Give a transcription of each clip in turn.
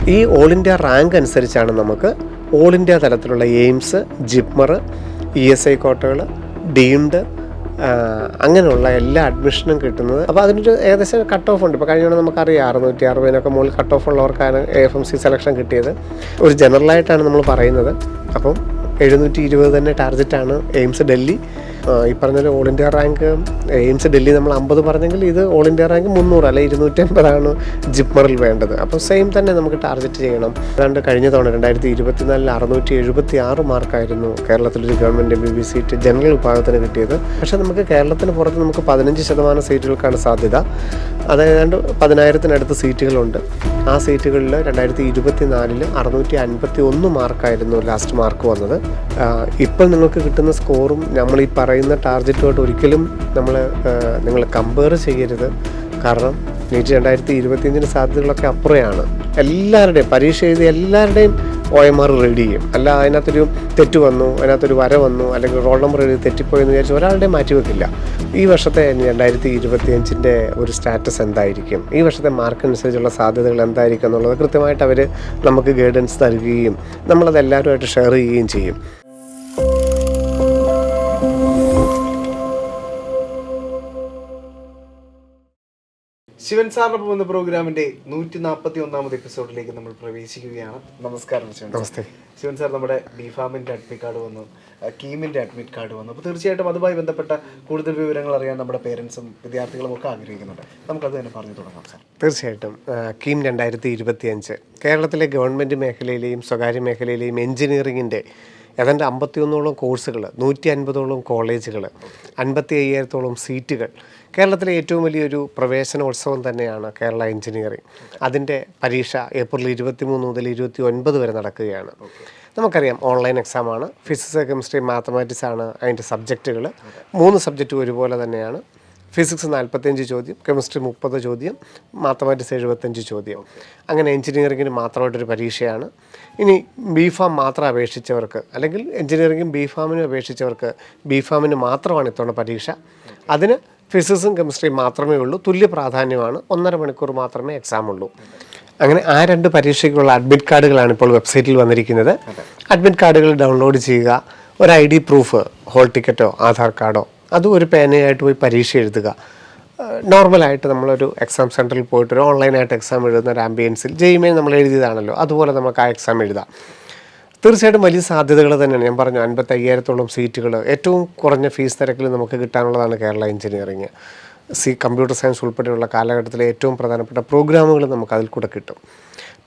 ഈ all India rank അനുസരിച്ചാണ് നമുക്ക് ഓൾ ഇന്ത്യ തലത്തിലുള്ള എയിംസ്, ജിപ്മർ, ESI കോട്ടകൾ, ഡീംഡ് അങ്ങനെയുള്ള എല്ലാ അഡ്മിഷനും കിട്ടുന്നത്. അപ്പോൾ അതിനൊരു ഏകദേശം കട്ട് ഓഫ് ഉണ്ട്. ഇപ്പോൾ കഴിഞ്ഞ നമുക്കറിയാം 660 മുകളിൽ കട്ട് ഓഫ് ഉള്ളവർക്കാണ് AFMC സെലക്ഷൻ കിട്ടിയത്. ഒരു ജനറലായിട്ടാണ് നമ്മൾ പറയുന്നത്. അപ്പം 720 തന്നെ ടാർഗറ്റാണ് എയിംസ് ഡൽഹി. ഈ പറഞ്ഞ all India rank AIIMS Delhi നമ്മൾ 50 പറഞ്ഞെങ്കിൽ ഇത് ഓൾ ഇന്ത്യ റാങ്ക് 300 അല്ലെ 250 ജിപ്മറിൽ വേണ്ടത്. അപ്പോൾ സെയിം തന്നെ നമുക്ക് ടാർഗറ്റ് ചെയ്യണം. അതുകൊണ്ട് കഴിഞ്ഞ തവണ 2024 676 മാർക്കായിരുന്നു കേരളത്തിലൊരു ഗവൺമെൻറ് MBBS സീറ്റ് ജനറൽ വിഭാഗത്തിന് കിട്ടിയത്. പക്ഷേ നമുക്ക് കേരളത്തിന് പുറത്ത് നമുക്ക് 15% സീറ്റുകൾക്കാണ് സാധ്യത. അതായത് 10,000-നടുത്ത് സീറ്റുകളുണ്ട്. ആ സീറ്റുകളിൽ 2024 651 മാർക്കായിരുന്നു ലാസ്റ്റ് മാർക്ക് വന്നത്. ഇപ്പോൾ നിങ്ങൾക്ക് കിട്ടുന്ന സ്കോറും നമ്മൾ ഈ പറയുന്ന ടാർഗറ്റുമായിട്ട് ഒരിക്കലും നിങ്ങൾ കമ്പയർ ചെയ്യരുത്. കാരണം നീറ്റ് 2025 സാധ്യതകളൊക്കെ അപ്പുറയാണ്. എല്ലാവരുടെയും പരീക്ഷ എഴുതി എല്ലാവരുടെയും OMR റെഡി ചെയ്യും. അല്ല അതിനകത്തൊരു തെറ്റ് വന്നു, അതിനകത്തൊരു വര വന്നു, അല്ലെങ്കിൽ റോൾ നമ്പർ എഴുതി തെറ്റിപ്പോയെന്ന് വിചാരിച്ച് ഒരാളുടെയും മാറ്റിവെക്കില്ല. ഈ വർഷത്തെ 2025 ഒരു സ്റ്റാറ്റസ് എന്തായിരിക്കും, ഈ വർഷത്തെ മാർക്കനുസരിച്ചുള്ള സാധ്യതകൾ എന്തായിരിക്കും എന്നുള്ളത് കൃത്യമായിട്ട് അവർ നമുക്ക് ഗൈഡൻസ് നൽകുകയും നമ്മളത് എല്ലാവരുമായിട്ട് ഷെയർ ചെയ്യുകയും ചെയ്യും. ശിവൻ സാറിനൊപ്പം എന്ന പ്രോഗ്രാമിന്റെ 141ാമത് എപ്പിസോഡിലേക്ക് നമ്മൾ പ്രവേശിക്കുകയാണ്. നമസ്കാരം ശിവൻ. നമസ്തേ ശിവൻ സാർ, നമ്മുടെ ബിഫാമിന്റെ അഡ്മിറ്റ് കാർഡ് വന്നു, കീമിന്റെ അഡ്മിറ്റ് കാർഡ് വന്നു. അപ്പോൾ തീർച്ചയായിട്ടും അതുമായി ബന്ധപ്പെട്ട കൂടുതൽ വിവരങ്ങൾ അറിയാൻ നമ്മുടെ പേരൻസും വിദ്യാർത്ഥികളും ഒക്കെ ആഗ്രഹിക്കുന്നുണ്ട്. നമുക്കത് തന്നെ പറഞ്ഞു തുടങ്ങാം സാർ. തീർച്ചയായിട്ടും കീം 2025 കേരളത്തിലെ ഗവൺമെൻറ് മേഖലയിലെയും സ്വകാര്യ മേഖലയിലെയും എഞ്ചിനീയറിങ്ങിൻ്റെ ഏതാണ്ട് 51ഓളം കോഴ്സുകൾ, 150ഓളം കോളേജുകൾ, 55,000-ഓളം സീറ്റുകൾ, കേരളത്തിലെ ഏറ്റവും വലിയൊരു പ്രവേശനോത്സവം തന്നെയാണ് കേരള എഞ്ചിനീയറിംഗ്. അതിൻ്റെ പരീക്ഷ ഏപ്രിൽ 23 മുതൽ 29 വരെ നടക്കുകയാണ്. നമുക്കറിയാം ഓൺലൈൻ എക്സാമാണ്. ഫിസിക്സ്, കെമിസ്ട്രി, മാത്തമാറ്റിക്സ് ആണ് അതിൻ്റെ സബ്ജക്റ്റുകൾ. 3 സബ്ജക്റ്റും ഒരുപോലെ തന്നെയാണ്. ഫിസിക്സ് 45 ചോദ്യം, കെമിസ്ട്രി 30 ചോദ്യം, മാത്തമാറ്റിക്സ് 75 ചോദ്യം. അങ്ങനെ എഞ്ചിനീയറിങ്ങിന് മാത്രമായിട്ടൊരു പരീക്ഷയാണ്. ഇനി ബിഫാം മാത്രം അപേക്ഷിച്ചവർക്ക്, അല്ലെങ്കിൽ എഞ്ചിനീയറിംഗും ബിഫാമിനും അപേക്ഷിച്ചവർക്ക് ബിഫാമിന് മാത്രമാണ് ഇത്തവണ പരീക്ഷ. അതിന് ഫിസിക്സും കെമിസ്ട്രിയും മാത്രമേ ഉള്ളൂ. തുല്യ പ്രാധാന്യമാണ്. 1.5 മണിക്കൂർ മാത്രമേ എക്സാം ഉള്ളൂ. അങ്ങനെ ആ 2 പരീക്ഷയ്ക്കുള്ള അഡ്മിറ്റ് കാർഡുകളാണ് ഇപ്പോൾ വെബ്സൈറ്റിൽ വന്നിരിക്കുന്നത്. അഡ്മിറ്റ് കാർഡുകൾ ഡൗൺലോഡ് ചെയ്യുക. ഒരു ID പ്രൂഫ്, ഹോൾ ടിക്കറ്റോ ആധാർ കാർഡോ, അതും ഒരു പേനയായിട്ട് പോയി പരീക്ഷ എഴുതുക. നോർമലായിട്ട് നമ്മളൊരു എക്സാം സെൻറ്ററിൽ പോയിട്ട് ഒരു ഓൺലൈനായിട്ട് എക്സാം എഴുതുന്ന ഒരു ആംബിയൻസിൽ JEE നമ്മൾ എഴുതിയതാണല്ലോ, അതുപോലെ നമുക്ക് ആ എക്സാം എഴുതാം. തീർച്ചയായിട്ടും വലിയ സാധ്യതകൾ തന്നെയാണ്. ഞാൻ പറഞ്ഞു 55,000-ഓളം സീറ്റുകൾ ഏറ്റവും കുറഞ്ഞ ഫീസ് നിരക്കിൽ നമുക്ക് കിട്ടാനുള്ളതാണ് കേരള എഞ്ചിനീയറിംഗ്. കമ്പ്യൂട്ടർ സയൻസ് ഉൾപ്പെടെയുള്ള കാലഘട്ടത്തിലെ ഏറ്റവും പ്രധാനപ്പെട്ട പ്രോഗ്രാമുകൾ നമുക്ക് അതിൽ കൂടെ കിട്ടും.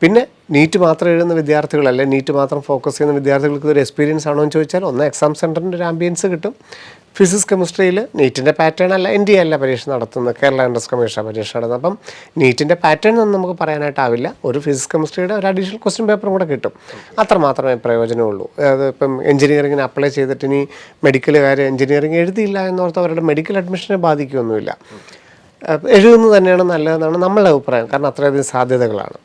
പിന്നെ നീറ്റ് മാത്രം എഴുതുന്ന വിദ്യാർത്ഥികൾ, അല്ലെങ്കിൽ നീറ്റ് മാത്രം ഫോക്കസ് ചെയ്യുന്ന വിദ്യാർത്ഥികൾക്ക് ഒരു എക്സ്പീരിയൻസ് ആണോ എന്ന് ചോദിച്ചാൽ, ഒന്ന് എക്സാം സെൻറ്ററിൻ്റെ ഒരു ആംബിയൻസ് കിട്ടും. ഫിസിക്സ് കെമിസ്ട്രിയിൽ നീറ്റിൻ്റെ പാറ്റേൺ അല്ല, NDA അല്ല പരീക്ഷ നടത്തുന്നത്, കേരള എൻട്രൻസ് കമ്മീഷൻ പരീക്ഷ നടത്തുന്നത്. അപ്പം നീറ്റിൻ്റെ പാറ്റേൺ ഒന്നും നമുക്ക് പറയാനായിട്ടാവില്ല. ഒരു ഫിസിക്സ് കെമിസ്ട്രിയുടെ ഒരു അഡീഷണൽ ക്വസ്റ്റ്യൻ പേപ്പറും കൂടെ കിട്ടും. അത്ര മാത്രമേ പ്രയോജനമുള്ളൂ. അത് ഇപ്പം എഞ്ചിനീയറിങ്ങിന് അപ്ലൈ ചെയ്തിട്ട് ഇനി മെഡിക്കലുകാർ എഞ്ചിനീയറിംഗ് എഴുതിയില്ല എന്നോർത്ത് അവരുടെ മെഡിക്കൽ അഡ്മിഷനെ ബാധിക്കുകയൊന്നുമില്ല. എഴുതുന്നത് തന്നെയാണ് നല്ലതെന്നാണ് നമ്മളുടെ അഭിപ്രായം. കാരണം അത്രയധികം സാധ്യതകളാണ്.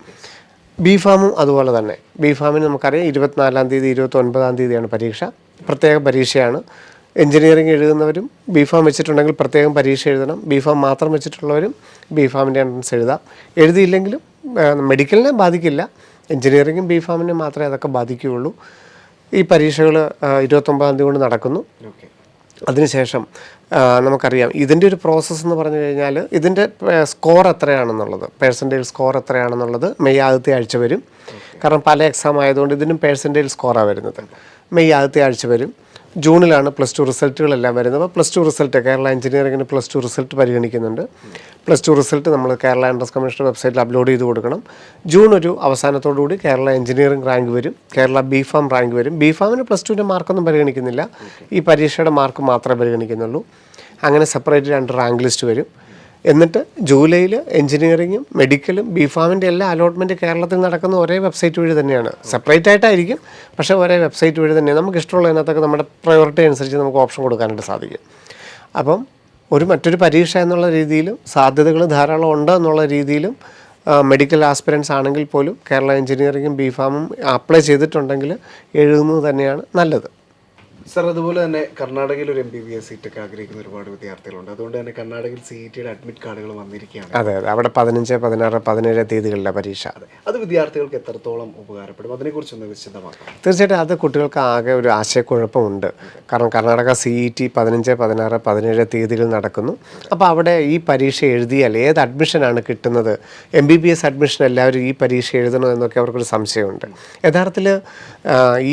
ബിഫാമും അതുപോലെ തന്നെ. ബിഫാമിന് നമുക്കറിയാം 24-ാം തീയതി 29-ാം തീയതിയാണ് പരീക്ഷ. പ്രത്യേക പരീക്ഷയാണ്. എഞ്ചിനീയറിംഗ് എഴുതുന്നവരും ബിഫാം വെച്ചിട്ടുണ്ടെങ്കിൽ പ്രത്യേകം പരീക്ഷ എഴുതണം. ബിഫാം മാത്രം വെച്ചിട്ടുള്ളവരും ബിഫാമിൻ്റെ എൻട്രൻസ് എഴുതാം. എഴുതിയില്ലെങ്കിലും മെഡിക്കലിനെ ബാധിക്കില്ല. എഞ്ചിനീയറിംഗും ബിഫാമിനും മാത്രമേ അതൊക്കെ ബാധിക്കുകയുള്ളൂ. ഈ പരീക്ഷകൾ 29-ാം തീയതി കൊണ്ട് നടക്കുന്നു. അതിനുശേഷം നമുക്കറിയാം ഇതിൻ്റെ ഒരു പ്രോസസ്സ് എന്ന് പറഞ്ഞു കഴിഞ്ഞാൽ ഇതിൻ്റെ സ്കോർ എത്രയാണെന്നുള്ളത്, പേഴ്സൻറ്റേജ് സ്കോർ എത്രയാണെന്നുള്ളത് മെയ് ആദ്യത്തെ ആഴ്ച വരും. കാരണം പല എക്സാം ആയതുകൊണ്ട് ഇതിനും പേഴ്സൻറ്റേജ് സ്കോറാണ് വരുന്നത്. മെയ് ആദ്യത്തെ ആഴ്ച വരും. ജൂണിലാണ് +2 റിസൾട്ടുകളെല്ലാം വരുന്നത്. അപ്പോൾ +2 റിസൾട്ട് കേരള എഞ്ചിനീയറിംഗിന് +2 റിസൾട്ട് പരിഗണിക്കുന്നുണ്ട്. +2 റിസൾട്ട് നമ്മൾ കേരള എൻട്രൻസ് കമ്മീഷൻ വെബ്സൈറ്റിൽ അപ്ലോഡ് ചെയ്ത് കൊടുക്കണം. ജൂൺ ഒരു അവസാനത്തോടുകൂടി കേരള എഞ്ചിനീയറിംഗ് റാങ്ക് വരും, കേരള ബിഫാം റാങ്ക് വരും. ബിഫാമിന് +2ൻ്റെ മാർക്കൊന്നും പരിഗണിക്കുന്നില്ല, ഈ പരീക്ഷയുടെ മാർക്ക് മാത്രമേ പരിഗണിക്കുന്നുള്ളൂ. അങ്ങനെ സെപ്പറേറ്റ് 2 റാങ്ക് ലിസ്റ്റ് വരും. എന്നിട്ട് ജൂലൈയിൽ എഞ്ചിനീയറിങ്ങും മെഡിക്കലും ബിഫാമിൻ്റെ എല്ലാ അലോട്ട്മെൻറ്റ് കേരളത്തിൽ നടക്കുന്ന ഒരേ വെബ്സൈറ്റ് വഴി തന്നെയാണ്. സെപ്പറേറ്റ് ആയിട്ടായിരിക്കും, പക്ഷേ ഒരേ വെബ്സൈറ്റ് വഴി തന്നെയാണ്. നമുക്ക് ഇഷ്ടമുള്ളതിനകത്തൊക്കെ നമ്മുടെ പ്രയോറിറ്റി അനുസരിച്ച് നമുക്ക് ഓപ്ഷൻ കൊടുക്കാനായിട്ട് സാധിക്കും. അപ്പം മറ്റൊരു പരീക്ഷ എന്നുള്ള രീതിയിലും സാധ്യതകൾ ധാരാളം ഉണ്ട് എന്നുള്ള രീതിയിലും മെഡിക്കൽ ആസ്പിരൻസ് ആണെങ്കിൽ പോലും കേരള എഞ്ചിനീയറിങ്ങും ബിഫാമും അപ്ലൈ ചെയ്തിട്ടുണ്ടെങ്കിൽ എഴുതുന്നത് തന്നെയാണ് നല്ലത്. സർ അതുപോലെ തന്നെ കർണാടകയിൽ ഒരു MBBS സീറ്റൊക്കെ ആഗ്രഹിക്കുന്ന ഒരുപാട് വിദ്യാർത്ഥികളുണ്ട്. അതുകൊണ്ട് തന്നെ കർണാടകയിൽ CET അഡ്മിറ്റ് കാർഡുകൾ വന്നിരിക്കുകയാണ്. അതെ അതെ, അവിടെ 15, 16, 17 തീയതികളിലെ പരീക്ഷ. അത് വിദ്യാർത്ഥികൾക്ക് എത്രത്തോളം ഉപകാരപ്പെടും, അതിനെക്കുറിച്ചൊന്ന് വിശദമാക്കാം. തീർച്ചയായിട്ടും അത് കുട്ടികൾക്ക് ആകെ ഒരു ആശയക്കുഴപ്പമുണ്ട്. കാരണം കർണാടക CET 15, 16, 17 തീയതികൾ നടക്കുന്നു. അപ്പോൾ അവിടെ ഈ പരീക്ഷ എഴുതിയാൽ ഏത് അഡ്മിഷനാണ് കിട്ടുന്നത്, MBBS അഡ്മിഷൻ എല്ലാവരും ഈ പരീക്ഷ എഴുതണോ എന്നൊക്കെ അവർക്കൊരു സംശയമുണ്ട്. യഥാർത്ഥത്തിൽ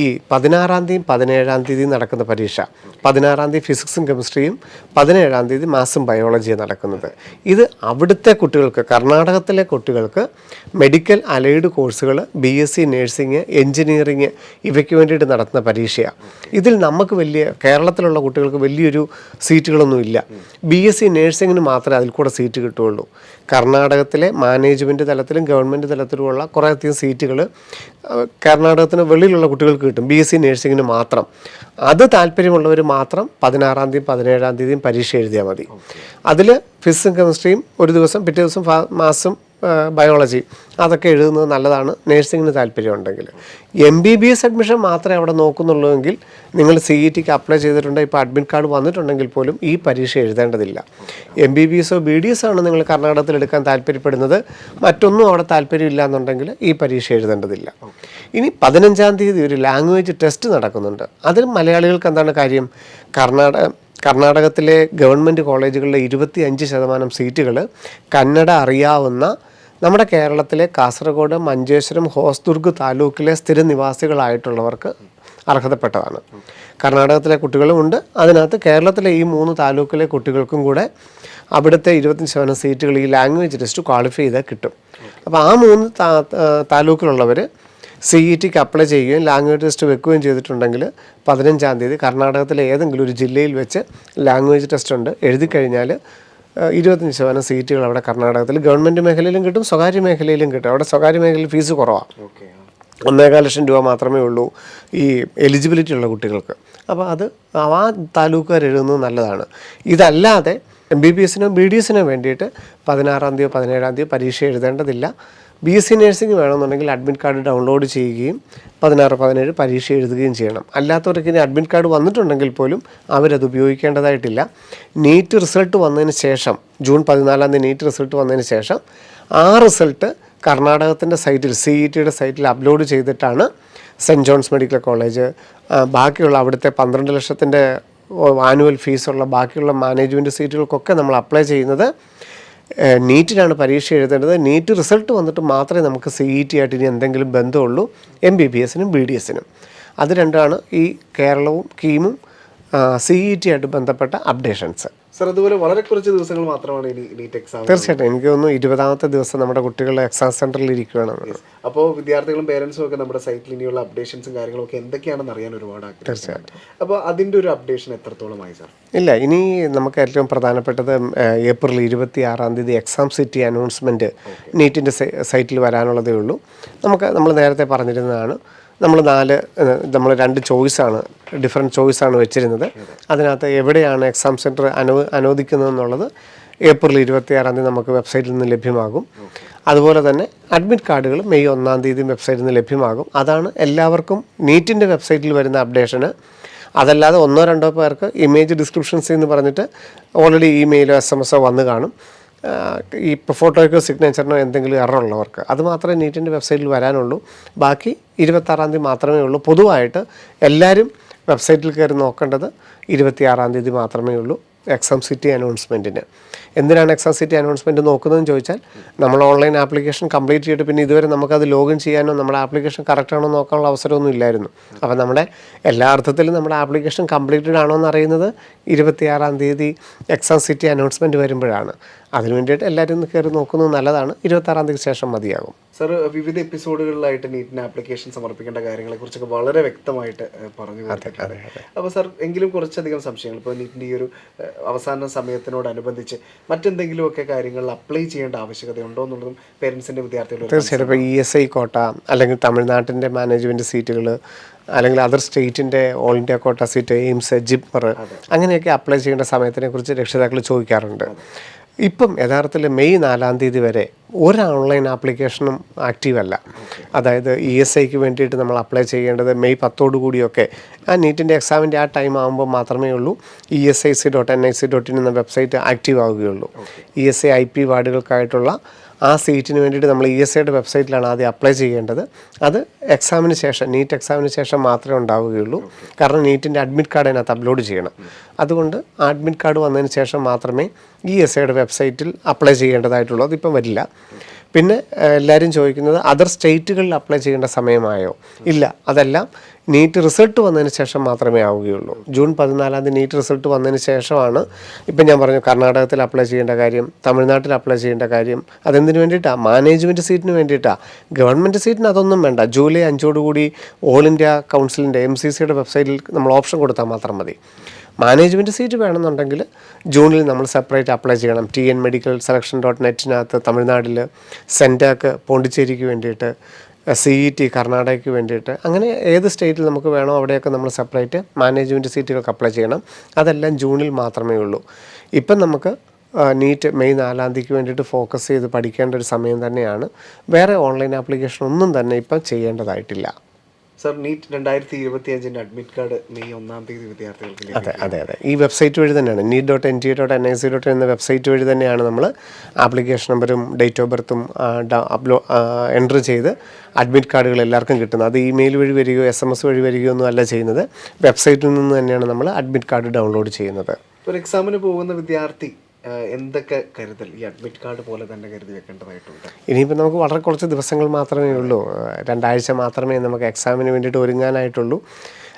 ഈ 16-ാം തീയതി 17-ാം തീയതി നടക്കുന്ന പരീക്ഷ, 16-ാം തീയതി ഫിസിക്സും കെമിസ്ട്രിയും 17-ാം തീയതി മാത്സും ബയോളജിയും നടക്കുന്നത്. ഇത് അവിടുത്തെ കുട്ടികൾക്ക്, കർണാടകത്തിലെ കുട്ടികൾക്ക് മെഡിക്കൽ അലൈഡ് കോഴ്സുകൾ, BSc നേഴ്സിംഗ്, എൻജിനീയറിങ് ഇവയ്ക്ക് വേണ്ടിയിട്ട് നടത്തുന്ന പരീക്ഷയാണ്. ഇതിൽ നമുക്ക് കേരളത്തിലുള്ള കുട്ടികൾക്ക് വലിയൊരു സീറ്റുകളൊന്നുമില്ല. BSc നേഴ്സിങ്ങിന് മാത്രമേ അതിൽ കൂടെ സീറ്റ് കിട്ടുകയുള്ളൂ. കർണാടകത്തിലെ മാനേജ്മെൻറ്റ് തലത്തിലും ഗവൺമെൻറ് തലത്തിലുമുള്ള കുറേയധികം സീറ്റുകൾ കർണാടകത്തിന് വെളിയിലുള്ള കുട്ടികൾക്ക് കിട്ടും, BSc നേഴ്സിങ്ങിന് മാത്രം. അത് താല്പര്യമുള്ളവർ മാത്രം 16-ാം തീയതി 17-ാം തീയതിയും പരീക്ഷ എഴുതിയാൽ മതി. അതിൽ ഫിസിക്സും കെമിസ്ട്രിയും ഒരു ദിവസം, പിറ്റേ ദിവസം മാത്സും ബയോളജി അതൊക്കെ എഴുതുന്നത് നല്ലതാണ് നേഴ്സിങ്ങിന് താല്പര്യമുണ്ടെങ്കിൽ. MBBS അഡ്മിഷൻ മാത്രമേ അവിടെ നോക്കുന്നുള്ളൂവെങ്കിൽ നിങ്ങൾ CETക്ക് അപ്ലൈ ചെയ്തിട്ടുണ്ടെങ്കിൽ ഇപ്പോൾ അഡ്മിറ്റ് കാർഡ് വന്നിട്ടുണ്ടെങ്കിൽ പോലും ഈ പരീക്ഷ എഴുതേണ്ടതില്ല. MBBSോ BDS ആണ് നിങ്ങൾ കർണാടകത്തിൽ എടുക്കാൻ താല്പര്യപ്പെടുന്നത്, മറ്റൊന്നും അവിടെ താല്പര്യമില്ല എന്നുണ്ടെങ്കിൽ ഈ പരീക്ഷ എഴുതേണ്ടതില്ല. ഇനി 15-ാം തീയതി ഒരു ലാംഗ്വേജ് ടെസ്റ്റ് നടക്കുന്നുണ്ട്. അതിൽ മലയാളികൾക്ക് എന്താണ് കാര്യം, കർണാടകത്തിലെ ഗവൺമെൻറ് കോളേജുകളിലെ 25% സീറ്റുകൾ കന്നഡ അറിയാവുന്ന നമ്മുടെ കേരളത്തിലെ കാസർഗോഡ്, മഞ്ചേശ്വരം, ഹോസ്ദുർഗ് താലൂക്കിലെ സ്ഥിര നിവാസികളായിട്ടുള്ളവർക്ക് അർഹതപ്പെട്ടതാണ്. കർണാടകത്തിലെ കുട്ടികളുമുണ്ട്, അതിനകത്ത് കേരളത്തിലെ ഈ 3 താലൂക്കിലെ കുട്ടികൾക്കും കൂടെ അവിടുത്തെ 25% സീറ്റുകൾ ഈ ലാംഗ്വേജ് ടെസ്റ്റ് ക്വാളിഫൈ ചെയ്താൽ കിട്ടും. അപ്പോൾ ആ 3 താലൂക്കിലുള്ളവർ CETക്ക് അപ്ലൈ ചെയ്യുകയും ലാംഗ്വേജ് ടെസ്റ്റ് വെക്കുകയും ചെയ്തിട്ടുണ്ടെങ്കിൽ 15-ാം തീയതി കർണാടകത്തിലെ ഏതെങ്കിലും ഒരു ജില്ലയിൽ വെച്ച് ലാംഗ്വേജ് ടെസ്റ്റ് ഉണ്ട്, എഴുതി കഴിഞ്ഞാൽ 25% സീറ്റുകൾ അവിടെ കർണാടകത്തിൽ ഗവൺമെൻറ് മേഖലയിലും കിട്ടും, സ്വകാര്യ മേഖലയിലും കിട്ടും. അവിടെ സ്വകാര്യ മേഖലയിൽ ഫീസ് കുറവാണ്, 1.25 ലക്ഷം രൂപ മാത്രമേ ഉള്ളൂ ഈ എലിജിബിലിറ്റി ഉള്ള കുട്ടികൾക്ക്. അപ്പോൾ അത് ആ താലൂക്കുകാർ എഴുതുന്നത് നല്ലതാണ്. ഇതല്ലാതെ MBBSനോ BDSനോ വേണ്ടിയിട്ട് 16-ാം തീയതിയോ 17-ാം തീയതിയോ പരീക്ഷ എഴുതേണ്ടതില്ല. BSc നേഴ്സിംഗ് വേണമെന്നുണ്ടെങ്കിൽ അഡ്മിറ്റ് കാർഡ് ഡൗൺലോഡ് ചെയ്യുകയും 16, 17 പരീക്ഷ എഴുതുകയും ചെയ്യണം. അല്ലാത്തവർക്ക് ഇനി അഡ്മിറ്റ് കാർഡ് വന്നിട്ടുണ്ടെങ്കിൽ പോലും അവരത് ഉപയോഗിക്കേണ്ടതായിട്ടില്ല. നീറ്റ് റിസൾട്ട് വന്നതിന് ശേഷം, ജൂൺ 14-ാം തീയതി നീറ്റ് റിസൾട്ട് വന്നതിന് ശേഷം ആ റിസൾട്ട് കർണാടകത്തിൻ്റെ സൈറ്റിൽ, CETയുടെ സൈറ്റിൽ അപ്ലോഡ് ചെയ്തിട്ടാണ് സെൻറ്റ് ജോൺസ് മെഡിക്കൽ കോളേജ്, ബാക്കിയുള്ള അവിടുത്തെ 12 ലക്ഷത്തിൻ്റെ ആനുവൽ ഫീസുള്ള ബാക്കിയുള്ള മാനേജ്മെൻറ്റ് സീറ്റുകൾക്കൊക്കെ നമ്മൾ അപ്ലൈ ചെയ്യുന്നത്. നീറ്റിനാണ് പരീക്ഷ എഴുതേണ്ടത്. നീറ്റ് റിസൾട്ട് വന്നിട്ട് മാത്രമേ നമുക്ക് CET ആയിട്ട് ഇനി എന്തെങ്കിലും ബന്ധമുള്ളൂ MBBSനും BDSനും. അത് രണ്ടാണ് ഈ കേരളവും കീമും CET ആയിട്ട് ബന്ധപ്പെട്ട അപ്ഡേഷൻസ്. സർ അതുപോലെ വളരെ കുറച്ച് ദിവസങ്ങൾ മാത്രമാണ് ഇനി നീറ്റ് എക്സാം. തീർച്ചയായിട്ടും എനിക്ക് തോന്നുന്നു 20-ാമത്തെ ദിവസം നമ്മുടെ കുട്ടികളുടെ എക്സാം സെൻറ്ററിൽ ഇരിക്കുകയാണ്. അപ്പോൾ വിദ്യാർത്ഥികളും പേരൻസും ഒക്കെ നമ്മുടെ സൈറ്റിൽ ഇനിയുള്ള അപ്ഡേഷൻസും കാര്യങ്ങളൊക്കെ എന്തൊക്കെയാണെന്ന് അറിയാൻ ഒരുപാട് ആഗ്രഹം. തീർച്ചയായിട്ടും. അപ്പോൾ അതിൻ്റെ ഒരു അപ്ഡേഷൻ എത്രത്തോളമായി സാർ? ഇല്ല, ഇനി നമുക്ക് ഏറ്റവും പ്രധാനപ്പെട്ടത് ഏപ്രിൽ 26-ാം തീയതി എക്സാം സിറ്റി അനൗൺസ്മെൻറ്റ് നീറ്റിൻ്റെ സൈറ്റിൽ വരാനുള്ളതേ ഉള്ളൂ. നമ്മൾ നേരത്തെ പറഞ്ഞിരുന്നതാണ്, നമ്മൾ 2 ചോയ്സാണ്, ഡിഫറെൻറ്റ് ചോയ്സാണ് വെച്ചിരുന്നത്. അതിനകത്ത് എവിടെയാണ് എക്സാം സെൻറ്റർ അനുവദിക്കുന്നതെന്നുള്ളത് ഏപ്രിൽ 26-ാം തീയതി നമുക്ക് വെബ്സൈറ്റിൽ നിന്ന് ലഭ്യമാകും. അതുപോലെ തന്നെ അഡ്മിറ്റ് കാർഡുകൾ മെയ് 1-ാം തീയതി വെബ്സൈറ്റിൽ നിന്ന് ലഭ്യമാകും. അതാണ് എല്ലാവർക്കും നീറ്റിൻ്റെ വെബ്സൈറ്റിൽ വരുന്ന അപ്ഡേഷന്. അതല്ലാതെ 1-2 പേർക്ക് ഇമേജ് ഡിസ്ക്രിപ്ഷൻസ് എന്ന് പറഞ്ഞിട്ട് ഓൾറെഡി ഇമെയിലോ SMS വന്ന് കാണും. ഈ ഫോട്ടോയ്ക്കോ സിഗ്നേച്ചറിനോ എന്തെങ്കിലും എററുള്ളവർക്ക് അത് മാത്രമേ നീറ്റിൻ്റെ വെബ്സൈറ്റിൽ വരാനുള്ളൂ. ബാക്കി 26-ാം തീയതി മാത്രമേ ഉള്ളൂ. പൊതുവായിട്ട് എല്ലാവരും വെബ്സൈറ്റിൽ കയറി നോക്കേണ്ടത് 26-ാം തീയതി മാത്രമേ ഉള്ളൂ എക്സാം സിറ്റി അനൗൺസ്മെൻറ്റിന്. എന്തിനാണ് എക്സാം സിറ്റി അനൗൺസ്മെൻറ്റ് നോക്കുന്നതെന്ന് ചോദിച്ചാൽ, നമ്മൾ ഓൺലൈൻ ആപ്ലിക്കേഷൻ കംപ്ലീറ്റ് ചെയ്തിട്ട് പിന്നെ ഇതുവരെ നമുക്കത് ലോഗിൻ ചെയ്യാനോ നമ്മുടെ ആപ്ലിക്കേഷൻ കറക്റ്റാണോ നോക്കാനുള്ള അവസരമൊന്നും ഇല്ലായിരുന്നു. അപ്പോൾ നമ്മുടെ എല്ലാ അർത്ഥത്തിലും നമ്മുടെ ആപ്ലിക്കേഷൻ കംപ്ലീറ്റഡ് ആണോ എന്ന് അറിയുന്നത് 26-ാം തീയതി എക്സാം സിറ്റി അനൗൺസ്മെൻറ്റ് വരുമ്പോഴാണ്. അതിനു വേണ്ടിയിട്ട് എല്ലാവരും കയറി നോക്കുന്നത് നല്ലതാണ്. 26-ാം തീയതി ശേഷം മതിയാകും. സർ വിവിധ എപ്പിസോഡുകളിലായിട്ട് നീറ്റിന് ആപ്ലിക്കേഷൻ സമർപ്പിക്കേണ്ട കാര്യങ്ങളെക്കുറിച്ചൊക്കെ വളരെ വ്യക്തമായിട്ട് പറഞ്ഞു കൊടുത്തിട്ടുണ്ട്. അപ്പോൾ സർ എങ്കിലും കുറച്ചധികം സംശയങ്ങൾ, ഇപ്പോൾ നീറ്റിൻ്റെ ഈ ഒരു അവസാന സമയത്തിനോടനുബന്ധിച്ച് മറ്റെന്തെങ്കിലുമൊക്കെ കാര്യങ്ങളിൽ അപ്ലൈ ചെയ്യേണ്ട ആവശ്യകതയുണ്ടോ എന്നുള്ളതും പേരൻസിൻ്റെ വിദ്യാർത്ഥികളും. തീർച്ചയായിട്ടും. ഇപ്പോൾ ESI കോട്ട, അല്ലെങ്കിൽ തമിഴ്നാട്ടിൻ്റെ മാനേജ്മെൻറ്റ് സീറ്റുകൾ, അല്ലെങ്കിൽ അതർ സ്റ്റേറ്റിൻ്റെ all India quota seat, AIIMS, JIPMER, അങ്ങനെയൊക്കെ അപ്ലൈ ചെയ്യേണ്ട സമയത്തിനെ കുറിച്ച് രക്ഷിതാക്കൾ ചോദിക്കാറുണ്ട്. ഇപ്പം യഥാർത്ഥത്തിൽ മെയ് 4 വരെ ഒരു ഓൺലൈൻ ആപ്ലിക്കേഷനും ആക്റ്റീവ് അല്ല. അതായത് ESIക്ക് വേണ്ടിയിട്ട് നമ്മൾ അപ്ലൈ ചെയ്യേണ്ടത് മെയ് 10 കൂടിയൊക്കെ ആ നീറ്റിൻ്റെ എക്സാമിൻ്റെ ആ ടൈം ആകുമ്പോൾ മാത്രമേ ഉള്ളൂ esic.nic.in എന്ന വെബ്സൈറ്റ് ആക്റ്റീവ് ആവുകയുള്ളൂ. ESI IP വാർഡുകൾക്കായിട്ടുള്ള ആ സീറ്റിന് വേണ്ടിയിട്ട് നമ്മൾ ESIയുടെ വെബ്സൈറ്റിലാണ് ആദ്യം അപ്ലൈ ചെയ്യേണ്ടത്. അത് എക്സാമിന് ശേഷം, നീറ്റ് എക്സാമിന് ശേഷം മാത്രമേ ഉണ്ടാവുകയുള്ളൂ. കാരണം നീറ്റിൻ്റെ അഡ്മിറ്റ് കാർഡ് അതിനകത്ത് അപ്ലോഡ് ചെയ്യണം. അതുകൊണ്ട് ആ അഡ്മിറ്റ് കാർഡ് വന്നതിന് ശേഷം മാത്രമേ ESIയുടെ വെബ്സൈറ്റിൽ അപ്ലൈ ചെയ്യേണ്ടതായിട്ടുള്ളൂ. അതിപ്പം വരില്ല. പിന്നെ എല്ലാവരും ചോദിക്കുന്നത് അതർ സ്റ്റേറ്റുകളിൽ അപ്ലൈ ചെയ്യേണ്ട സമയമായോ? ഇല്ല, അതെല്ലാം നീറ്റ് റിസൾട്ട് വന്നതിന് ശേഷം മാത്രമേ ആവുകയുള്ളൂ. ജൂൺ 14 നീറ്റ് റിസൾട്ട് വന്നതിന് ശേഷമാണ് ഇപ്പം ഞാൻ പറഞ്ഞു കർണാടകത്തിൽ അപ്ലൈ ചെയ്യേണ്ട കാര്യം, തമിഴ്നാട്ടിൽ അപ്ലൈ ചെയ്യേണ്ട കാര്യം. അതെന്തിനു വേണ്ടിയിട്ടാണ്? മാനേജ്മെൻറ്റ് സീറ്റിന് വേണ്ടിയിട്ടാണ്. ഗവൺമെൻറ് സീറ്റിന് അതൊന്നും വേണ്ട. ജൂലൈ 5 ഓൾ ഇന്ത്യ കൗൺസിലിൻ്റെ MCCയുടെ വെബ്സൈറ്റിൽ നമ്മൾ ഓപ്ഷൻ കൊടുത്താൽ മാത്രം മതി. മാനേജ്മെൻറ്റ് സീറ്റ് വേണമെന്നുണ്ടെങ്കിൽ ജൂണിൽ നമ്മൾ സെപ്പറേറ്റ് അപ്ലൈ ചെയ്യണം. TN മെഡിക്കൽ സെലക്ഷൻ.നെറ്റിനകത്ത് തമിഴ്നാട്ടിൽ, സെൻറ്റാക്ക് പോണ്ടിച്ചേരിക്ക് വേണ്ടിയിട്ട്, CET കർണാടകയ്ക്ക് വേണ്ടിയിട്ട്, അങ്ങനെ ഏത് സ്റ്റേറ്റിൽ നമുക്ക് വേണോ അവിടെയൊക്കെ നമ്മൾ സെപ്പറേറ്റ് മാനേജ്മെൻറ്റ് സീറ്റുകൾക്ക് അപ്ലൈ ചെയ്യണം. അതെല്ലാം ജൂണിൽ മാത്രമേ ഉള്ളൂ. ഇപ്പം നമുക്ക് നീറ്റ് മെയ് 4 വേണ്ടിയിട്ട് ഫോക്കസ് ചെയ്ത് പഠിക്കേണ്ട ഒരു സമയം തന്നെയാണ്. വേറെ ഓൺലൈൻ ആപ്ലിക്കേഷൻ ഒന്നും തന്നെ ഇപ്പം ചെയ്യേണ്ടതായിട്ടില്ല. Sir, NEET 2025 admit card May 1 വിദ്യാർത്ഥികൾക്ക് അതെ. ഈ വെബ്സൈറ്റ് വഴി തന്നെയാണ് neet.nta.nic.in എന്ന വെബ്സൈറ്റ് വഴി തന്നെയാണ് നമ്മൾ ആപ്ലിക്കേഷൻ നമ്പറും ഡേറ്റ് ഓഫ് ബർത്തും എൻ്റർ ചെയ്ത് അഡ്മിറ്റ് കാർഡുകൾ എല്ലാവർക്കും കിട്ടുന്നത്. അത് ഇമെയിൽ വഴി വരികയോ SMS വഴി വരികയോ ഒന്നും അല്ല ചെയ്യുന്നത്. വെബ്സൈറ്റിൽ നിന്ന് തന്നെയാണ് നമ്മൾ അഡ്മിറ്റ് കാർഡ് ഡൗൺലോഡ് ചെയ്യുന്നത്. ഒരു എക്സാമിന് പോകുന്ന വിദ്യാർത്ഥി എന്തൊക്കെ കരുതൽ ഈ അഡ്മിറ്റ് കാർഡ് പോലെ തന്നെ കരുതി വെക്കേണ്ടതായിട്ടുണ്ട്? ഇനിയിപ്പോൾ നമുക്ക് വളരെ കുറച്ച് ദിവസങ്ങൾ മാത്രമേ ഉള്ളൂ. 2 ആഴ്ച മാത്രമേ നമുക്ക് എക്സാമിന് വേണ്ടിയിട്ട് ഒരുങ്ങാനായിട്ടുള്ളൂ.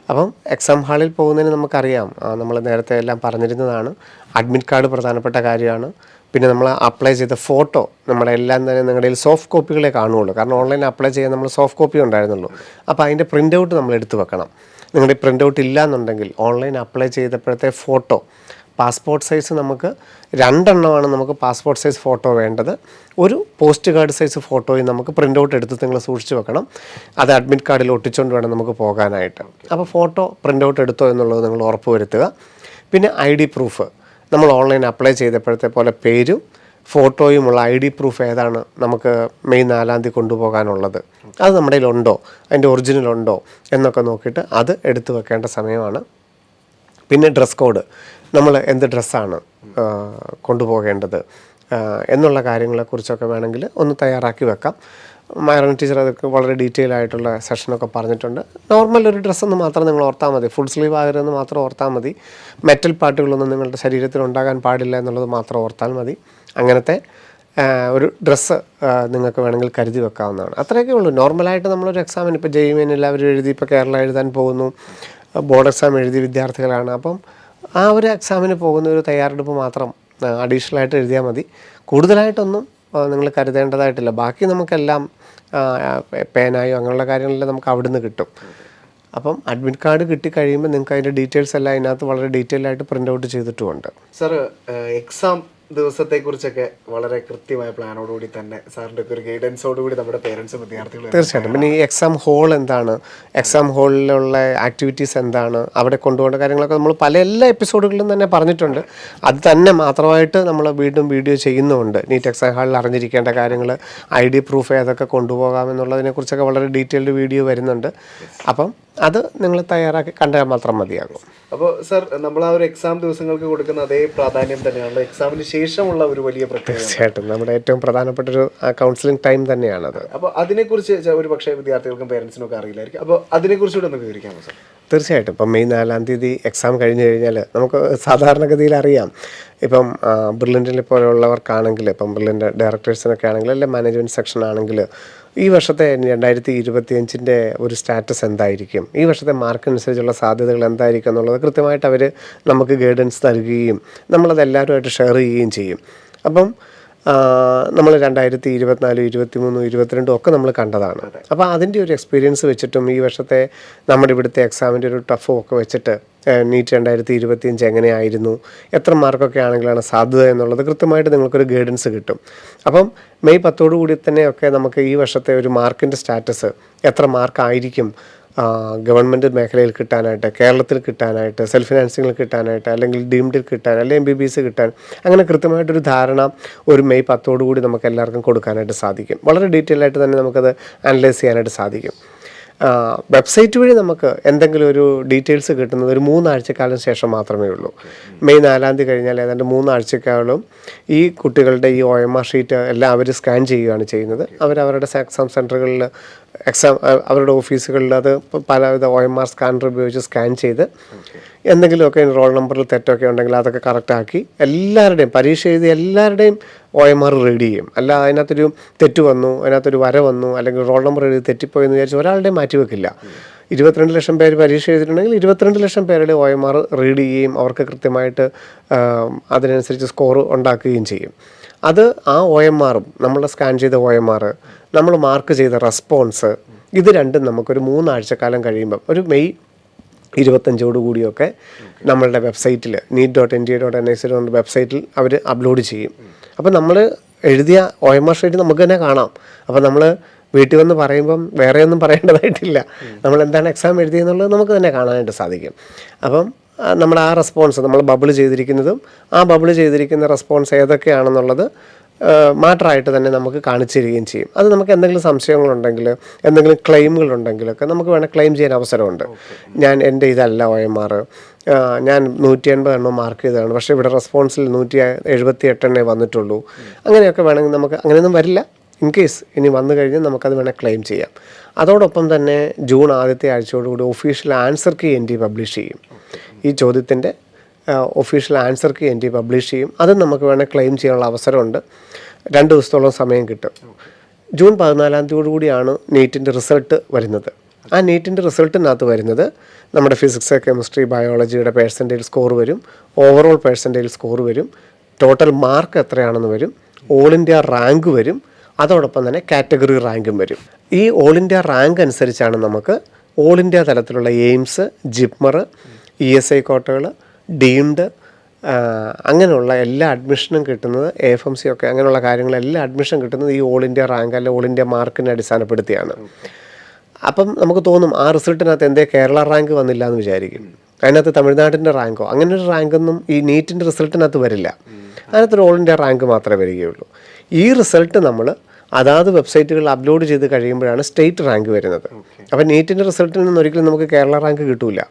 അപ്പം എക്സാം ഹാളിൽ പോകുന്നതിന് നമുക്കറിയാം, നമ്മൾ നേരത്തെ എല്ലാം പറഞ്ഞിരുന്നതാണ്, അഡ്മിറ്റ് കാർഡ് പ്രധാനപ്പെട്ട കാര്യമാണ്. പിന്നെ നമ്മൾ അപ്ലൈ ചെയ്ത ഫോട്ടോ നമ്മളെല്ലാം തന്നെ നിങ്ങളുടെ സോഫ്റ്റ് കോപ്പികളെ കാണുകയുള്ളൂ. കാരണം ഓൺലൈൻ അപ്ലൈ ചെയ്യാൻ നമ്മൾ സോഫ്റ്റ് കോപ്പി ഉണ്ടായിരുന്നുള്ളൂ. അപ്പോൾ അതിൻ്റെ പ്രിൻ്റ് ഔട്ട് നമ്മൾ എടുത്ത് വെക്കണം. നിങ്ങളുടെ പ്രിൻ്റ് ഔട്ട് ഇല്ല എന്നുണ്ടെങ്കിൽ ഓൺലൈൻ അപ്ലൈ ചെയ്തപ്പോഴത്തെ ഫോട്ടോ, പാസ്പോർട്ട് സൈസ് നമുക്ക് 2 എണ്ണമാണ് നമുക്ക് പാസ്പോർട്ട് സൈസ് ഫോട്ടോ വേണ്ടത്. ഒരു പോസ്റ്റ് കാർഡ് സൈസ് ഫോട്ടോയും നമുക്ക് പ്രിൻ്റ് ഔട്ട് എടുത്ത് നിങ്ങൾ സൂക്ഷിച്ച് വെക്കണം. അത് അഡ്മിറ്റ് കാർഡിൽ ഒട്ടിച്ചുകൊണ്ട് വേണം നമുക്ക് പോകാനായിട്ട്. അപ്പോൾ ഫോട്ടോ പ്രിൻ്റ് ഔട്ട് എടുത്തോ എന്നുള്ളത് നിങ്ങൾ ഉറപ്പ് വരുത്തുക. പിന്നെ ID പ്രൂഫ്, നമ്മൾ ഓൺലൈൻ അപ്ലൈ ചെയ്തപ്പോഴത്തെ പോലെ പേരും ഫോട്ടോയുമുള്ള ID പ്രൂഫ് ഏതാണ് നമുക്ക് മെയ് 4 കൊണ്ടുപോകാനുള്ളത്, അത് നമ്മുടെ കയ്യിലുണ്ടോ, അതിൻ്റെ ഒറിജിനൽ ഉണ്ടോ എന്നൊക്കെ നോക്കിയിട്ട് അത് എടുത്തു വെക്കേണ്ട സമയമാണ്. പിന്നെ ഡ്രസ് കോഡ്, നമ്മൾ എന്ത് ഡ്രസ്സാണ് കൊണ്ടുപോകേണ്ടത് എന്നുള്ള കാര്യങ്ങളെക്കുറിച്ചൊക്കെ വേണമെങ്കിൽ ഒന്ന് തയ്യാറാക്കി വെക്കാം. മൈറൻ ടീച്ചർ അതൊക്കെ വളരെ ഡീറ്റെയിൽ ആയിട്ടുള്ള സെഷനൊക്കെ പറഞ്ഞിട്ടുണ്ട്. നോർമൽ ഒരു ഡ്രസ്സെന്ന് മാത്രം നിങ്ങൾ ഓർത്താൽ മതി, ഫുൾ സ്ലീവ് ആകരുതെന്ന് മാത്രം ഓർത്താൽ മതി. മെറ്റൽ പാർട്ടുകളൊന്നും നിങ്ങളുടെ ശരീരത്തിൽ ഉണ്ടാകാൻ പാടില്ല എന്നുള്ളത് മാത്രം ഓർത്താൽ മതി. അങ്ങനത്തെ ഒരു ഡ്രസ്സ് നിങ്ങൾക്ക് വേണമെങ്കിൽ കരുതി വെക്കാവുന്നതാണ്. അത്രയൊക്കെ ഉള്ളൂ. നോർമലായിട്ട് നമ്മളൊരു എക്സാമിന് ഇപ്പോൾ JEE എല്ലാവരും എഴുതി, ഇപ്പോൾ കേരള എഴുതാൻ പോകുന്നു, ബോർഡ് എക്സാം എഴുതിയ വിദ്യാർത്ഥികളാണ്. അപ്പം ആ ഒരു എക്സാമിന് പോകുന്ന ഒരു തയ്യാറെടുപ്പ് മാത്രം അഡീഷണലായിട്ട് എഴുതിയാൽ മതി. കൂടുതലായിട്ടൊന്നും നിങ്ങൾ കരുതേണ്ടതായിട്ടില്ല. ബാക്കി നമുക്കെല്ലാം പേനായോ അങ്ങനെയുള്ള കാര്യങ്ങളെല്ലാം നമുക്ക് അവിടുന്ന് കിട്ടും. അപ്പം അഡ്മിറ്റ് കാർഡ് കിട്ടിക്കഴിയുമ്പോൾ നിങ്ങൾക്ക് അതിൻ്റെ ഡീറ്റെയിൽസ് എല്ലാം അതിനകത്ത് വളരെ ഡീറ്റെയിൽ ആയിട്ട് പ്രിൻ്റ് ഔട്ട് ചെയ്തിട്ടുമുണ്ട്. സാർ, എക്സാം ദിവസത്തെക്കുറിച്ചൊക്കെ വളരെ കൃത്യമായ പ്ലാനോടുകൂടി തന്നെ സാറിൻ്റെ ഒക്കെ ഒരു ഗൈഡൻസോടുകൂടി നമ്മുടെ പേരൻസും വിദ്യാർത്ഥികളും തീർച്ചയായിട്ടും. പിന്നെ ഈ എക്സാം ഹോൾ എന്താണ്, എക്സാം ഹോളിലുള്ള ആക്ടിവിറ്റീസ് എന്താണ്, അവിടെ കൊണ്ടുപോകേണ്ട കാര്യങ്ങളൊക്കെ നമ്മൾ എല്ലാ എപ്പിസോഡുകളിലും തന്നെ പറഞ്ഞിട്ടുണ്ട്. അത് തന്നെ മാത്രമായിട്ട് നമ്മൾ വീണ്ടും വീഡിയോ ചെയ്യുന്നുമുണ്ട്. നീറ്റ് എക്സാം ഹാളിൽ അറിഞ്ഞിരിക്കേണ്ട കാര്യങ്ങൾ, ID പ്രൂഫ് ഏതൊക്കെ കൊണ്ടുപോകാമെന്നുള്ളതിനെക്കുറിച്ചൊക്കെ വളരെ ഡീറ്റെയിൽഡ് വീഡിയോ വരുന്നുണ്ട്. അപ്പം അത് നിങ്ങൾ തയ്യാറാക്കി കണ്ടാൽ മാത്രം മതിയാകും. അപ്പോൾ സാർ, നമ്മൾ ആ ഒരു എക്സാം ദിവസങ്ങൾക്ക് കൊടുക്കുന്ന അതേ പ്രാധാന്യം തന്നെയാണ് എക്സാമിന് ശേഷമുള്ള ഒരു വലിയ പ്രക്രിയ. തീർച്ചയായിട്ടും നമ്മുടെ ഏറ്റവും പ്രധാനപ്പെട്ട ഒരു കൗൺസിലിംഗ് ടൈം തന്നെയാണത്. അപ്പോൾ അതിനെക്കുറിച്ച് ഒരു പക്ഷേ വിദ്യാർത്ഥികൾക്കും പേരൻസിനും ഒക്കെ അറിയില്ലായിരിക്കും. അപ്പോൾ അതിനെക്കുറിച്ചുകൂടെ ഒന്ന് വിവരിക്കാമോ സാർ? തീർച്ചയായിട്ടും. ഇപ്പം മെയ് 4 എക്സാം കഴിഞ്ഞ് കഴിഞ്ഞാൽ നമുക്ക് സാധാരണഗതിയിൽ അറിയാം, ഇപ്പം ബ്രില്യൻറ്റിനെ പോലെയുള്ളവർക്കാണെങ്കിൽ, ഇപ്പം ബ്രില്യൻ്റ് ഡയറക്ടേഴ്സിനൊക്കെ ആണെങ്കിൽ, അല്ലെങ്കിൽ മാനേജ്മെൻറ്റ് സെക്ഷൻ ആണെങ്കിൽ, ഈ വർഷത്തെ 2025 ഒരു സ്റ്റാറ്റസ് എന്തായിരിക്കും, ഈ വർഷത്തെ മാർക്കനുസരിച്ചുള്ള സാധ്യതകൾ എന്തായിരിക്കും എന്നുള്ളത് കൃത്യമായിട്ട് അവർ നമുക്ക് ഗൈഡൻസ് നൽകുകയും നമ്മളത് എല്ലാവരുമായിട്ട് ഷെയർ ചെയ്യുകയും ചെയ്യും. അപ്പം നമ്മൾ 2024, 23, 22 ഒക്കെ നമ്മൾ കണ്ടതാണ്. അപ്പോൾ അതിൻ്റെ ഒരു എക്സ്പീരിയൻസ് വെച്ചിട്ടും ഈ വർഷത്തെ നമ്മുടെ ഇവിടുത്തെ എക്സാമിൻ്റെ ഒരു ടഫും ഒക്കെ വെച്ചിട്ട് നീറ്റ് 2025 എങ്ങനെയായിരുന്നു, എത്ര മാർക്കൊക്കെ ആണെങ്കിലാണ് സാധ്യത എന്നുള്ളത് കൃത്യമായിട്ട് നിങ്ങൾക്കൊരു ഗൈഡൻസ് കിട്ടും. അപ്പം മെയ് 10 കൂടി തന്നെയൊക്കെ നമുക്ക് ഈ വർഷത്തെ ഒരു മാർക്കിൻ്റെ സ്റ്റാറ്റസ് എത്ര മാർക്കായിരിക്കും ഗവൺമെൻറ് മേഖലയിൽ കിട്ടാനായിട്ട്, കേരളത്തിൽ കിട്ടാനായിട്ട്, സെൽഫ് ഫിനാൻസിങ്ങിൽ കിട്ടാനായിട്ട്, അല്ലെങ്കിൽ ഡീംഡിൽ കിട്ടാൻ, അല്ലെങ്കിൽ MBBS കിട്ടാൻ, അങ്ങനെ കൃത്യമായിട്ടൊരു ധാരണ ഒരു മെയ് 10 കൂടി നമുക്ക് എല്ലാവർക്കും കൊടുക്കാനായിട്ട് സാധിക്കും. വളരെ ഡീറ്റെയിൽ ആയിട്ട് തന്നെ നമുക്കത് അനലൈസ് ചെയ്യാനായിട്ട് സാധിക്കും. വെബ്സൈറ്റ് വഴി നമുക്ക് എന്തെങ്കിലും ഒരു ഡീറ്റെയിൽസ് കിട്ടുന്നത് ഒരു 3 ആഴ്ചക്കാലം ശേഷം മാത്രമേ ഉള്ളൂ. മെയ് 4 കഴിഞ്ഞാൽ ഏതാണ്ട് 3 ആഴ്ചക്കാലം ഈ കുട്ടികളുടെ ഈ OMR ഷീറ്റ് എല്ലാം അവർ സ്കാൻ ചെയ്യുകയാണ് ചെയ്യുന്നത്. അവരവരുടെ എക്സാം സെൻറ്ററുകളിൽ അവരുടെ ഓഫീസുകളിൽ അത് പലവിധ OMR സ്കാനർ ഉപയോഗിച്ച് സ്കാൻ ചെയ്ത് എന്തെങ്കിലുമൊക്കെ റോൾ നമ്പറിൽ തെറ്റൊക്കെ ഉണ്ടെങ്കിൽ അതൊക്കെ കറക്റ്റാക്കി എല്ലാവരുടെയും പരീക്ഷ എഴുതി എല്ലാവരുടെയും OMR റീഡ് ചെയ്യും. അല്ല അതിനകത്തൊരു തെറ്റ് വന്നു, അതിനകത്തൊരു വര വന്നു, അല്ലെങ്കിൽ റോൾ നമ്പർ എഴുതി തെറ്റിപ്പോയെന്ന് വിചാരിച്ച് ഒരാളുടെയും മാറ്റിവെക്കില്ല. 22 ലക്ഷം പേര് പരീക്ഷ എഴുതിയിട്ടുണ്ടെങ്കിൽ 22 ലക്ഷം പേരുടെ OMR റീഡ് ചെയ്യുകയും അവർക്ക് കൃത്യമായിട്ട് അതിനനുസരിച്ച് സ്കോർ ഉണ്ടാക്കുകയും ചെയ്യും. അത് ആ OMRഉം നമ്മൾ സ്കാൻ ചെയ്ത OMR, നമ്മൾ മാർക്ക് ചെയ്ത റെസ്പോൺസ്, ഇത് രണ്ടും നമുക്കൊരു 3 ആഴ്ചക്കാലം കഴിയുമ്പം ഒരു മെയ് 25 കൂടിയൊക്കെ നമ്മളുടെ വെബ്സൈറ്റിൽ NEET.NTA.NIC വെബ്സൈറ്റിൽ അവർ അപ്ലോഡ് ചെയ്യും. അപ്പോൾ നമ്മൾ എഴുതിയ OMR ഷീറ്റ് നമുക്ക് തന്നെ കാണാം. അപ്പോൾ നമ്മൾ വീട്ടിൽ വന്ന് പറയുമ്പം വേറെ ഒന്നും പറയേണ്ടതായിട്ടില്ല. നമ്മൾ എന്താണ് എക്സാം എഴുതിയെന്നുള്ളത് നമുക്ക് തന്നെ കാണാനായിട്ട് സാധിക്കും. അപ്പം നമ്മുടെ ആ റെസ്പോൺസ് നമ്മൾ ബബിൾ ചെയ്തിരിക്കുന്നതും ആ ബബിൾ ചെയ്തിരിക്കുന്ന റെസ്പോൺസ് ഏതൊക്കെയാണെന്നുള്ളത് മാറ്ററായിട്ട് തന്നെ നമുക്ക് കാണിച്ചു തരികയും ചെയ്യും. അത് നമുക്ക് എന്തെങ്കിലും സംശയങ്ങളുണ്ടെങ്കിൽ, എന്തെങ്കിലും ക്ലെയിമുകളുണ്ടെങ്കിലൊക്കെ നമുക്ക് വേണേൽ ക്ലെയിം ചെയ്യാൻ അവസരമുണ്ട്. എൻ്റെ ഇതല്ല OMR, ഞാൻ 180 എണ്ണം മാർക്ക് ചെയ്തതാണ്, പക്ഷേ ഇവിടെ റെസ്പോൺസിൽ 178 വന്നിട്ടുള്ളൂ. അങ്ങനെയൊക്കെ വേണമെങ്കിൽ നമുക്ക്, അങ്ങനെയൊന്നും വരില്ല, ഇൻ കേസ് ഇനി വന്നു കഴിഞ്ഞാൽ നമുക്കത് വേണേൽ ക്ലെയിം ചെയ്യാം. അതോടൊപ്പം തന്നെ ജൂൺ ആദ്യത്തെ ആഴ്ചയോടുകൂടി official answer key NT publish ചെയ്യും. ഈ ചോദ്യത്തിൻ്റെ official answer key NT publish ചെയ്യും. അത് നമുക്ക് വേണേൽ ക്ലെയിം ചെയ്യാനുള്ള അവസരമുണ്ട്. 2 ദിവസത്തോളം സമയം കിട്ടും. ജൂൺ 14 കൂടിയാണ് നീറ്റിൻ്റെ റിസൾട്ട് വരുന്നത്. ആ നീറ്റിൻ്റെ റിസൾട്ടിനകത്ത് വരുന്നത് നമ്മുടെ ഫിസിക്സ്, കെമിസ്ട്രി, ബയോളജിയുടെ പെർസെൻറ്റേജ് സ്കോർ വരും, ഓവറോൾ പെർസെൻറ്റേജ് സ്കോർ വരും, ടോട്ടൽ മാർക്ക് എത്രയാണെന്ന് വരും, ഓൾ ഇന്ത്യ റാങ്ക് വരും, അതോടൊപ്പം തന്നെ കാറ്റഗറി റാങ്കും വരും. ഈ ഓൾ ഇന്ത്യ റാങ്ക് അനുസരിച്ചാണ് നമുക്ക് ഓൾ ഇന്ത്യ തലത്തിലുള്ള എയിംസ്, ജിപ്മർ, ESI കോട്ടകൾ, ഡീംഡ്, അങ്ങനെയുള്ള എല്ലാ അഡ്മിഷനും കിട്ടുന്നത്, AFMC ഒക്കെ അങ്ങനെയുള്ള കാര്യങ്ങളെല്ലാം അഡ്മിഷൻ കിട്ടുന്നത് ഈ ഓൾ ഇന്ത്യ റാങ്ക് അല്ലെ ഓൾ ഇന്ത്യ മാർക്കിനെ അടിസ്ഥാനപ്പെടുത്തിയാണ്. അപ്പം നമുക്ക് തോന്നും ആ റിസൾട്ടിനകത്ത് എന്തേ കേരള റാങ്ക് വന്നില്ല എന്ന് വിചാരിക്കും. അതിനകത്ത് തമിഴ്നാടിൻ്റെ റാങ്കോ അങ്ങനെ ഒരു റാങ്കൊന്നും ഈ നീറ്റിൻ്റെ റിസൾട്ടിനകത്ത് വരില്ല. അതിനകത്തൊരു ഓൾ ഇന്ത്യ റാങ്ക് മാത്രമേ വരികയുള്ളൂ. ഈ റിസൾട്ട് നമ്മൾ അതാത് വെബ്സൈറ്റുകളിൽ അപ്ലോഡ് ചെയ്ത് കഴിയുമ്പോഴാണ് സ്റ്റേറ്റ് റാങ്ക് വരുന്നത്. അപ്പോൾ നീറ്റിൻ്റെ റിസൾട്ടിൽ നിന്ന് ഒരിക്കലും നമുക്ക് കേരള റാങ്ക് കിട്ടില്ല.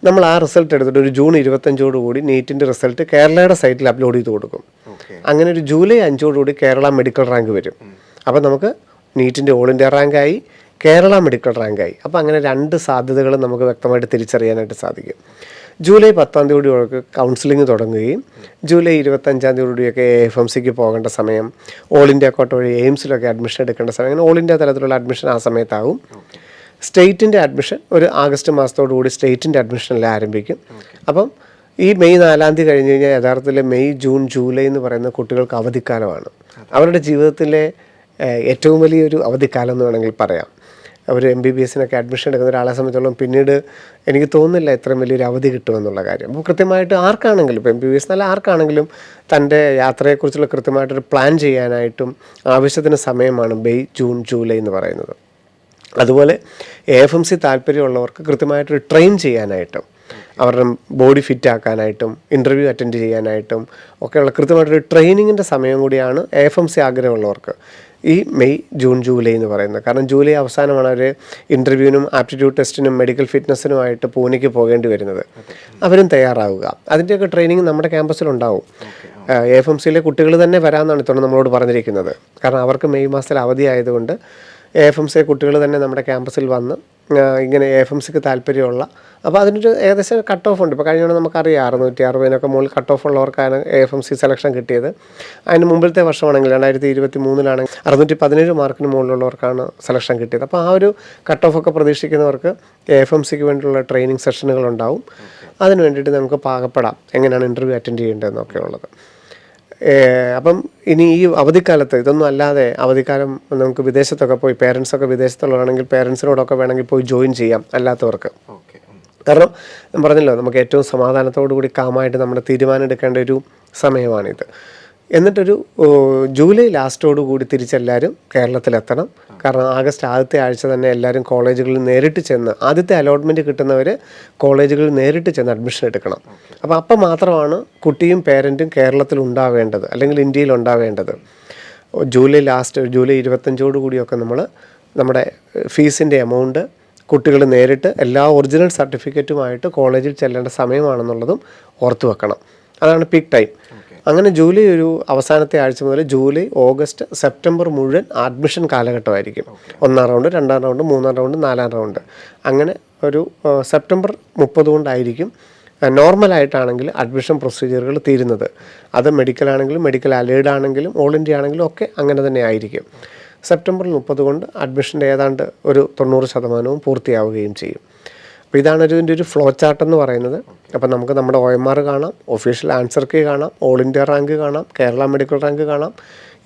നമ്മൾ ആ റിസൾട്ട് എടുത്തിട്ട് ഒരു ജൂൺ 25 കൂടി നീറ്റിൻ്റെ റിസൾട്ട് കേരളയുടെ സൈറ്റിൽ അപ്ലോഡ് ചെയ്ത് കൊടുക്കും. അങ്ങനെ ഒരു ജൂലൈ 5 കൂടി കേരള മെഡിക്കൽ റാങ്ക് വരും. അപ്പോൾ നമുക്ക് നീറ്റിൻ്റെ ഓൾ ഇന്ത്യ റാങ്കായി, കേരള മെഡിക്കൽ റാങ്കായി. അപ്പോൾ അങ്ങനെ 2 സാധ്യതകൾ നമുക്ക് വ്യക്തമായിട്ട് തിരിച്ചറിയാനായിട്ട് സാധിക്കും. ജൂലൈ 10 കൂടിയൊക്കെ കൗൺസിലിംഗ് തുടങ്ങുകയും ജൂലൈ 25 കൂടിയൊക്കെ AFMCക്ക് പോകേണ്ട സമയം, ഓൾ ഇന്ത്യ കോട്ട വഴി എയിംസിലൊക്കെ അഡ്മിഷൻ എടുക്കേണ്ട സമയം, അങ്ങനെ ഓൾ ഇന്ത്യ തലത്തിലുള്ള അഡ്മിഷൻ ആ സമയത്താവും. സ്റ്റേറ്റിൻ്റെ അഡ്മിഷൻ ഒരു ആഗസ്റ്റ് മാസത്തോടു കൂടി സ്റ്റേറ്റിൻ്റെ അഡ്മിഷനെല്ലാം ആരംഭിക്കും. അപ്പം ഈ മെയ് 4 കഴിഞ്ഞ് കഴിഞ്ഞാൽ യഥാർത്ഥത്തിൽ മെയ്, ജൂൺ, ജൂലൈ എന്ന് പറയുന്ന കുട്ടികൾക്ക് അവധിക്കാലമാണ്. അവരുടെ ജീവിതത്തിലെ ഏറ്റവും വലിയൊരു അവധിക്കാലം എന്ന് വേണമെങ്കിൽ പറയാം. ഒരു MBBSനൊക്കെ അഡ്മിഷൻ എടുക്കുന്ന ഒരാളെ സംബന്ധിച്ചോളം പിന്നീട് എനിക്ക് തോന്നുന്നില്ല ഇത്രയും വലിയൊരു അവധി കിട്ടുമെന്നുള്ള കാര്യം. അപ്പോൾ കൃത്യമായിട്ട് ആർക്കാണെങ്കിലും, ഇപ്പോൾ MBBS എന്നല്ല ആർക്കാണെങ്കിലും തൻ്റെ യാത്രയെക്കുറിച്ചുള്ള കൃത്യമായിട്ടൊരു പ്ലാൻ ചെയ്യാനായിട്ടും ആവശ്യത്തിന് സമയമാണ് മെയ്, ജൂൺ, ജൂലൈ എന്ന് പറയുന്നത്. അതുപോലെ AFMC താല്പര്യമുള്ളവർക്ക് കൃത്യമായിട്ടൊരു ട്രെയിൻ ചെയ്യാനായിട്ടും അവരുടെ ബോഡി ഫിറ്റ് ആക്കാനായിട്ടും ഇൻ്റർവ്യൂ അറ്റൻഡ് ചെയ്യാനായിട്ടും ഒക്കെയുള്ള കൃത്യമായിട്ടൊരു ട്രെയിനിങ്ങിൻ്റെ സമയം കൂടിയാണ് AFMC ആഗ്രഹമുള്ളവർക്ക് ഈ മെയ്, ജൂൺ, ജൂലൈ എന്ന് പറയുന്നത്. കാരണം ജൂലൈ അവസാനമാണ് അവർ ഇൻ്റർവ്യൂവിനും ആപ്റ്റിറ്റ്യൂഡ് ടെസ്റ്റിനും മെഡിക്കൽ ഫിറ്റ്നസ്സിനുമായിട്ട് പൂനെക്ക് പോകേണ്ടി വരുന്നത്. അവരും തയ്യാറാവുക. അതിൻ്റെയൊക്കെ ട്രെയിനിങ് നമ്മുടെ ക്യാമ്പസിലുണ്ടാവും. AFMCയിലെ കുട്ടികൾ തന്നെ വരാമെന്നാണ് ഇത്തവണ നമ്മളോട് പറഞ്ഞിരിക്കുന്നത്. കാരണം അവർക്ക് മെയ് മാസത്തിൽ അവധി ആയതുകൊണ്ട് AFMC കുട്ടികൾ തന്നെ നമ്മുടെ ക്യാമ്പസിൽ വന്ന് ഇങ്ങനെ AFMCക്ക് താല്പര്യമുള്ള, അപ്പോൾ അതിനൊരു ഏകദേശം കട്ട് ഓഫ് ഉണ്ട്. ഇപ്പോൾ കഴിഞ്ഞ നമുക്കറിയാം 660 മുകളിൽ കട്ട് ഓഫ് ഉള്ളവർക്കാണ് AFMC സെലക്ഷൻ കിട്ടിയത്. അതിന് മുമ്പിലത്തെ വർഷമാണെങ്കിൽ 2023 617 മാർക്കിന് മുകളിലുള്ളവർക്കാണ് സെലക്ഷൻ കിട്ടിയത്. അപ്പോൾ ആ ഒരു കട്ട് ഓഫ് ഒക്കെ പ്രതീക്ഷിക്കുന്നവർക്ക് AFMCക്ക് വേണ്ടിയുള്ള ട്രെയിനിങ് സെഷനുകളുണ്ടാവും. അതിന് വേണ്ടിയിട്ട് നമുക്ക് പാകപ്പെടാം എങ്ങനെയാണ് ഇൻ്റർവ്യൂ അറ്റൻഡ് ചെയ്യേണ്ടതെന്നൊക്കെ ഉള്ളത്. അപ്പം ഇനി ഈ അവധിക്കാലത്ത് ഇതൊന്നും അല്ലാതെ അവധിക്കാലം നമുക്ക് വിദേശത്തൊക്കെ പോയി, പേരൻസൊക്കെ വിദേശത്തുള്ളതാണെങ്കിൽ പേരൻസിനോടൊക്കെ വേണമെങ്കിൽ പോയി ജോയിൻ ചെയ്യാം അല്ലാത്തവർക്ക്. കാരണം ഞാൻ പറഞ്ഞല്ലോ, നമുക്ക് ഏറ്റവും സമാധാനത്തോടു കൂടി കാമായിട്ട് നമ്മുടെ തീരുമാനം എടുക്കേണ്ട ഒരു സമയമാണിത്. എന്നിട്ടൊരു ജൂലൈ ലാസ്റ്റോടു കൂടി തിരിച്ചെല്ലാവരും കേരളത്തിലെത്തണം. കാരണം ആഗസ്റ്റ് ആദ്യത്തെ ആഴ്ച തന്നെ എല്ലാവരും കോളേജുകളിൽ നേരിട്ട് ചെന്ന് ആദ്യത്തെ അലോട്ട്മെൻറ്റ് കിട്ടുന്നവർ കോളേജുകളിൽ നേരിട്ട് ചെന്ന് അഡ്മിഷൻ എടുക്കണം. അപ്പം മാത്രമാണ് കുട്ടിയും പേരൻറ്റും കേരളത്തിൽ ഉണ്ടാവേണ്ടത്, അല്ലെങ്കിൽ ഇന്ത്യയിൽ ഉണ്ടാവേണ്ടത്. ജൂലൈ 25 കൂടിയൊക്കെ നമ്മൾ നമ്മുടെ ഫീസിൻ്റെ എമൗണ്ട് കുട്ടികൾ നേരിട്ട് എല്ലാ ഒറിജിനൽ സർട്ടിഫിക്കറ്റുമായിട്ട് കോളേജിൽ ചെല്ലേണ്ട സമയമാണെന്നുള്ളതും ഓർത്തു വെക്കണം. അതാണ് പീക്ക് ടൈം. അങ്ങനെ ജൂലൈ ഒരു അവസാനത്തെ ആഴ്ച മുതൽ ജൂലൈ, ഓഗസ്റ്റ്, സെപ്റ്റംബർ മുഴുവൻ അഡ്മിഷൻ കാലഘട്ടമായിരിക്കും. 1ാം റൗണ്ട്, 2ാം റൗണ്ട്, 3ാം റൗണ്ട്, 4ാം റൗണ്ട്. അങ്ങനെ ഒരു സെപ്റ്റംബർ 30 കൊണ്ടായിരിക്കും നോർമലായിട്ടാണെങ്കിൽ അഡ്മിഷൻ പ്രൊസീജിയറുകൾ തീരുന്നത്. അത് മെഡിക്കൽ ആണെങ്കിലും മെഡിക്കൽ അലൈഡ് ആണെങ്കിലും ഓൾ ഇന്ത്യ ആണെങ്കിലും ഒക്കെ അങ്ങനെ തന്നെ ആയിരിക്കും. സെപ്റ്റംബർ 30 കൊണ്ട് അഡ്മിഷൻ്റെ ഏതാണ്ട് ഒരു 90% പൂർത്തിയാവുകയും ചെയ്യും. അപ്പോൾ ഇതാണ് ഇതിൻ്റെ ഒരു ഫ്ലോ ചാർട്ട് എന്ന് പറയുന്നത്. അപ്പോൾ നമുക്ക് നമ്മുടെ OMR കാണാം, ഒഫീഷ്യൽ ആൻസർ കീ കാണാം, ഓൾ ഇന്ത്യ റാങ്ക് കാണാം, കേരള മെഡിക്കൽ റാങ്ക് കാണാം.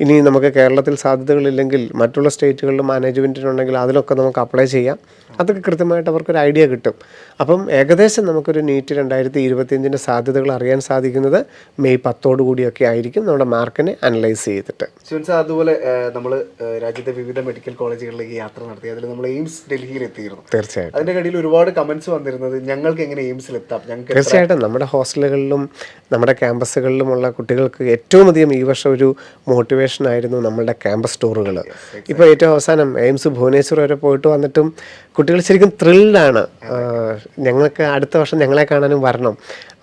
ഇനി നമുക്ക് കേരളത്തിൽ സാധ്യതകളില്ലെങ്കിൽ മറ്റുള്ള സ്റ്റേറ്റുകളിൽ മാനേജ്മെൻറ്റിനുണ്ടെങ്കിൽ അതിലൊക്കെ നമുക്ക് അപ്ലൈ ചെയ്യാം. അതൊക്കെ കൃത്യമായിട്ട് അവർക്കൊരു ഐഡിയ കിട്ടും. അപ്പം ഏകദേശം നമുക്കൊരു നീറ്റ് 2025 സാധ്യതകൾ അറിയാൻ സാധിക്കുന്നത് മെയ് 10 കൂടിയൊക്കെ ആയിരിക്കും, നമ്മുടെ മാർക്കിനെ അനലൈസ് ചെയ്തിട്ട്. ശിവൻ സാർ, അതുപോലെ നമ്മൾ രാജ്യത്തെ വിവിധ മെഡിക്കൽ കോളേജുകളിലേക്ക് യാത്ര നടത്തി. അതിൽ നമ്മൾ എയിംസ് ഡൽഹിയിൽ എത്തിയിരുന്നു. തീർച്ചയായിട്ടും അതിൻ്റെ കടിയിൽ ഒരുപാട് കമൻസ് വന്നിരുന്നത് ഞങ്ങൾക്ക് എങ്ങനെ എയിംസിൽ എത്താം, ഞങ്ങൾക്ക് തീർച്ചയായിട്ടും നമ്മുടെ ഹോസ്റ്റലുകളിലും നമ്മുടെ ക്യാമ്പസുകളിലുമുള്ള കുട്ടികൾക്ക് ഏറ്റവും അധികം ഈ വർഷം ഒരു മോട്ടിവേഷൻ ആയിരുന്നു നമ്മളുടെ ക്യാമ്പസ് ടൂറുകൾ. ഇപ്പോൾ ഏറ്റവും അവസാനം എയിംസ് ഭുവനേശ്വർ വരെ പോയിട്ട് വന്നിട്ടും കുട്ടികൾ ശരിക്കും ത്രില്ഡാണ്. ഞങ്ങൾക്ക് അടുത്ത വർഷം ഞങ്ങളെ കാണാനും വരണം.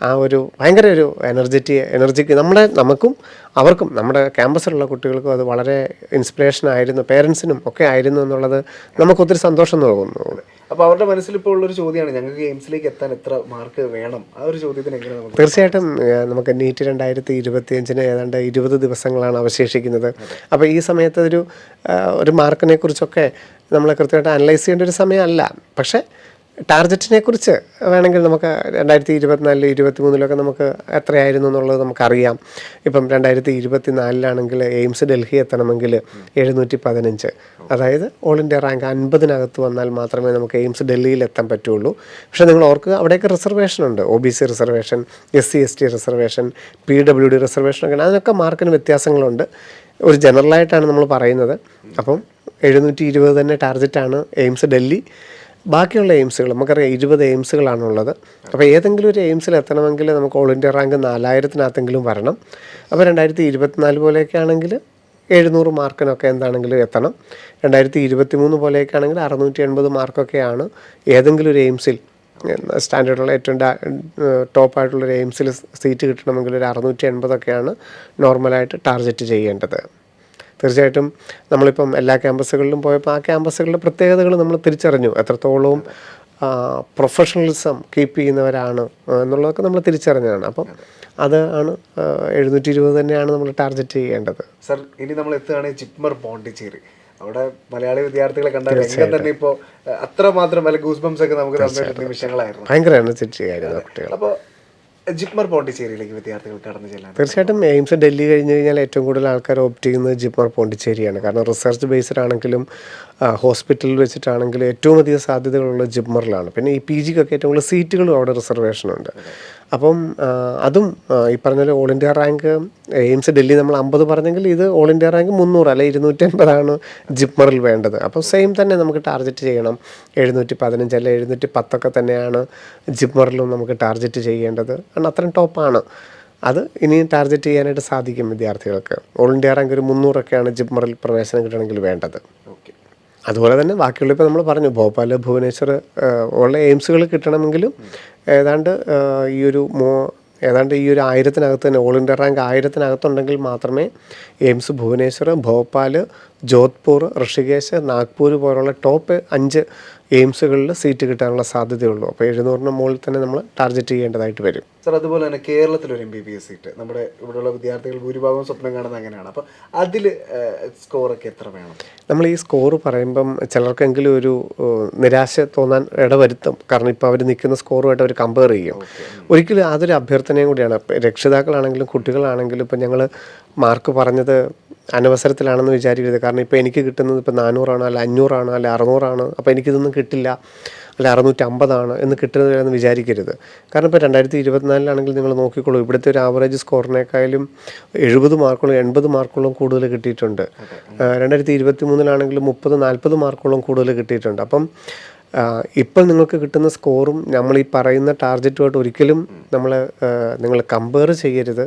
ആ ഒരു ഭയങ്കര ഒരു എനർജിക്ക് നമുക്കും അവർക്കും നമ്മുടെ ക്യാമ്പസിലുള്ള കുട്ടികൾക്കും അത് വളരെ ഇൻസ്പിറേഷൻ ആയിരുന്നു, പേരൻസിനും ഒക്കെ ആയിരുന്നു എന്നുള്ളത് നമുക്കൊത്തിരി സന്തോഷം തോന്നുന്നു. അപ്പോൾ അവരുടെ മനസ്സിൽ ഇപ്പോൾ ഉള്ളൊരു ചോദ്യമാണ്, ഞങ്ങൾക്ക് എയിംസിലേക്ക് എത്താൻ എത്ര മാർക്ക് വേണം? ആ ഒരു ചോദ്യത്തിന് എങ്ങനെ നമുക്ക് തീർച്ചയായിട്ടും നമുക്ക് നീറ്റ് 2025 ഏതാണ്ട് 20 ദിവസങ്ങളാണ് അവശേഷിക്കുന്നത്. അപ്പോൾ ഈ സമയത്ത് ഒരു മാർക്കിനെ കുറിച്ചൊക്കെ നമ്മൾ കൃത്യമായിട്ട് അനലൈസ് ചെയ്യേണ്ട ഒരു സമയമല്ല. പക്ഷേ ടാർഗറ്റിനെ കുറിച്ച് വേണമെങ്കിൽ നമുക്ക് 2024, 2023 നമുക്ക് എത്രയായിരുന്നു എന്നുള്ളത് നമുക്കറിയാം. ഇപ്പം 2024 എയിംസ് ഡൽഹി എത്തണമെങ്കിൽ 715, അതായത് ഓൾ ഇന്ത്യ റാങ്ക് 50-നകത്ത് വന്നാൽ മാത്രമേ നമുക്ക് എയിംസ് ഡൽഹിയിൽ എത്താൻ പറ്റുള്ളൂ. പക്ഷേ നിങ്ങൾ ഓർക്കുക, അവിടെയൊക്കെ റിസർവേഷൻ ഉണ്ട്. OBC reservation, SC ST reservation, PWD റിസർവേഷനൊക്കെ, അതിനൊക്കെ മാർക്കിന് വ്യത്യാസങ്ങളുണ്ട്. ഒരു ജനറലായിട്ടാണ് നമ്മൾ പറയുന്നത്. അപ്പം 720 തന്നെ ടാർഗറ്റാണ് എയിംസ് ഡൽഹി. ബാക്കിയുള്ള എയിംസുകൾ നമുക്കറിയാം 20 എയിംസുകളാണുള്ളത്. അപ്പോൾ ഏതെങ്കിലും ഒരു എയിംസിൽ എത്തണമെങ്കിൽ നമുക്ക് ഓൾ ഇന്ത്യ റാങ്ക് 4000-നകത്തെങ്കിലും വരണം. അപ്പോൾ 2024 പോലെയൊക്കെ ആണെങ്കിൽ 700 മാർക്കിനൊക്കെ എന്താണെങ്കിലും എത്തണം. 2023 പോലെയൊക്കെ ആണെങ്കിൽ 680 മാർക്കൊക്കെയാണ് ഏതെങ്കിലും ഒരു എയിംസിൽ സ്റ്റാൻഡേർഡുള്ള ഏറ്റവും ടോപ്പായിട്ടുള്ളൊരു എയിംസിൽ സീറ്റ് കിട്ടണമെങ്കിൽ ഒരു 680 നോർമലായിട്ട് ടാർഗറ്റ് ചെയ്യേണ്ടത്. തീർച്ചയായിട്ടും നമ്മളിപ്പം എല്ലാ ക്യാമ്പസുകളിലും പോയപ്പോൾ ആ ക്യാമ്പസുകളുടെ പ്രത്യേകതകൾ നമ്മൾ തിരിച്ചറിഞ്ഞു. എത്രത്തോളം പ്രൊഫഷണലിസം കീപ്പ് ചെയ്യുന്നവരാണ് എന്നുള്ളതൊക്കെ നമ്മൾ തിരിച്ചറിഞ്ഞതാണ്. അപ്പം അതാണ് 720 തന്നെയാണ് നമ്മൾ ടാർഗറ്റ് ചെയ്യേണ്ടത്. സർ, ഇനി നമ്മൾ എത്തുകയാണെങ്കിൽ ജിപ്മർ പോണ്ടിച്ചേരി. അവിടെ മലയാളി വിദ്യാർത്ഥികളെ കണ്ടാൽ തന്നെ ഇപ്പോൾ അത്രമാത്രം വല്ല ഗൂസ്ബംസ് ഒക്കെ നമുക്ക് തന്ന നിമിഷങ്ങളായിരുന്നു. ഭയങ്കര എനർജറ്റിക് ആയിരുന്നു കുട്ടികൾ. അപ്പോൾ ജിപ്മർ പോണ്ടിച്ചേരിയിലേക്ക് വിദ്യാർത്ഥികൾ കടന്നു ചെല്ലാൻ തീർച്ചയായിട്ടും എയിംസ് ഡൽഹി കഴിഞ്ഞ് കഴിഞ്ഞാൽ ഏറ്റവും കൂടുതൽ ആൾക്കാർ ഓപ്റ്റ് ചെയ്യുന്നത് ജിപ്മർ പോണ്ടിച്ചേരിയാണ്. കാരണം റിസർച്ച് ബേസ്ഡ് ആണെങ്കിലും ഹോസ്പിറ്റലിൽ വെച്ചിട്ടാണെങ്കിലും ഏറ്റവും അധികം സാധ്യതകളുള്ള ജിപ്മറിലാണ്. പിന്നെ ഈ PGക്കൊക്കെ ഏറ്റവും കൂടുതൽ സീറ്റുകളും അവിടെ റിസർവേഷനുണ്ട്. അപ്പം അതും ഈ പറഞ്ഞ പോലെ all India rank AIIMS Delhi നമ്മൾ 50 പറഞ്ഞെങ്കിൽ ഇത് ഓൾ ഇന്ത്യ റാങ്ക് 300 അല്ലെ 280 ജിപ്മറിൽ വേണ്ടത്. അപ്പോൾ സെയിം തന്നെ നമുക്ക് ടാർഗറ്റ് ചെയ്യണം. 715 അല്ലെ 710 തന്നെയാണ് ജിപ്മറിലും നമുക്ക് ടാർഗറ്റ് ചെയ്യേണ്ടത്. കാരണം അത്രയും ടോപ്പാണ്. അത് ഇനിയും ടാർഗറ്റ് ചെയ്യാനായിട്ട് സാധിക്കും വിദ്യാർത്ഥികൾക്ക്. ഓൾ ഇന്ത്യ റാങ്ക് ഒരു 300 ജിപ്മറിൽ പ്രവേശനം കിട്ടണമെങ്കിൽ വേണ്ടത്. അതുപോലെ തന്നെ ബാക്കിയുള്ള ഇപ്പോൾ നമ്മൾ പറഞ്ഞു ഭോപ്പാൽ, ഭുവനേശ്വർ ഉള്ള എയിംസുകൾ കിട്ടണമെങ്കിലും ഏതാണ്ട് ഈ ഒരു 1000-നകത്ത് തന്നെ ഓൾ ഇന്ത്യ റാങ്ക് 1000-നകത്തുണ്ടെങ്കിൽ മാത്രമേ എയിംസ് ഭുവനേശ്വർ, ഭോപ്പാൽ, ജോധ്പൂർ, ഋഷികേശ്, നാഗ്പൂർ പോലുള്ള ടോപ്പ് 5 എയിംസുകളിൽ സീറ്റ് കിട്ടാനുള്ള സാധ്യതയുള്ളൂ. അപ്പോൾ 700-ന് മുകളിൽ തന്നെ നമ്മൾ ടാർഗറ്റ് ചെയ്യേണ്ടതായിട്ട് വരും. സർ, അതുപോലെ തന്നെ കേരളത്തിലൊരു MBBS സീറ്റ് നമ്മുടെ ഇവിടെയുള്ള വിദ്യാർത്ഥികൾ ഭൂരിഭാഗവും സ്വപ്നം കാണുന്നത് അങ്ങനെയാണ്. അപ്പോൾ അതിൽ സ്കോറൊക്കെ എത്ര വേണം? നമ്മൾ ഈ സ്കോർ പറയുമ്പം ചിലർക്കെങ്കിലും ഒരു നിരാശ തോന്നാൻ ഇടവരുത്തും. കാരണം ഇപ്പോൾ അവർ നിൽക്കുന്ന സ്കോറുമായിട്ട് അവർ കമ്പയർ ചെയ്യും. ഒരിക്കലും അതൊരു അഭ്യർത്ഥനയും കൂടിയാണ്. രക്ഷിതാക്കളാണെങ്കിലും കുട്ടികളാണെങ്കിലും ഇപ്പം ഞങ്ങൾ മാർക്ക് പറഞ്ഞത് അനവസരത്തിലാണെന്ന് വിചാരിക്കരുത്. കാരണം ഇപ്പോൾ എനിക്ക് കിട്ടുന്നത് ഇപ്പോൾ 400 അല്ല 500 അല്ല 600 അപ്പോൾ എനിക്കിതൊന്നും കിട്ടില്ല, അല്ല 650 എന്ന് കിട്ടുന്നതിലെന്ന് വിചാരിക്കരുത്. കാരണം ഇപ്പോൾ 2024 നിങ്ങൾ നോക്കിക്കോളൂ, ഇവിടുത്തെ ഒരു ആവറേജ് സ്കോറിനേക്കാളും 70 മാർക്കോളം 80 മാർക്കോളം കൂടുതൽ കിട്ടിയിട്ടുണ്ട്. 2023 30-40 മാർക്കോളം കൂടുതൽ കിട്ടിയിട്ടുണ്ട്. അപ്പം ഇപ്പോൾ നിങ്ങൾക്ക് കിട്ടുന്ന സ്കോറും നമ്മൾ ഈ പറയുന്ന ടാർഗറ്റുമായിട്ട് ഒരിക്കലും നിങ്ങൾ കമ്പയർ ചെയ്യരുത്.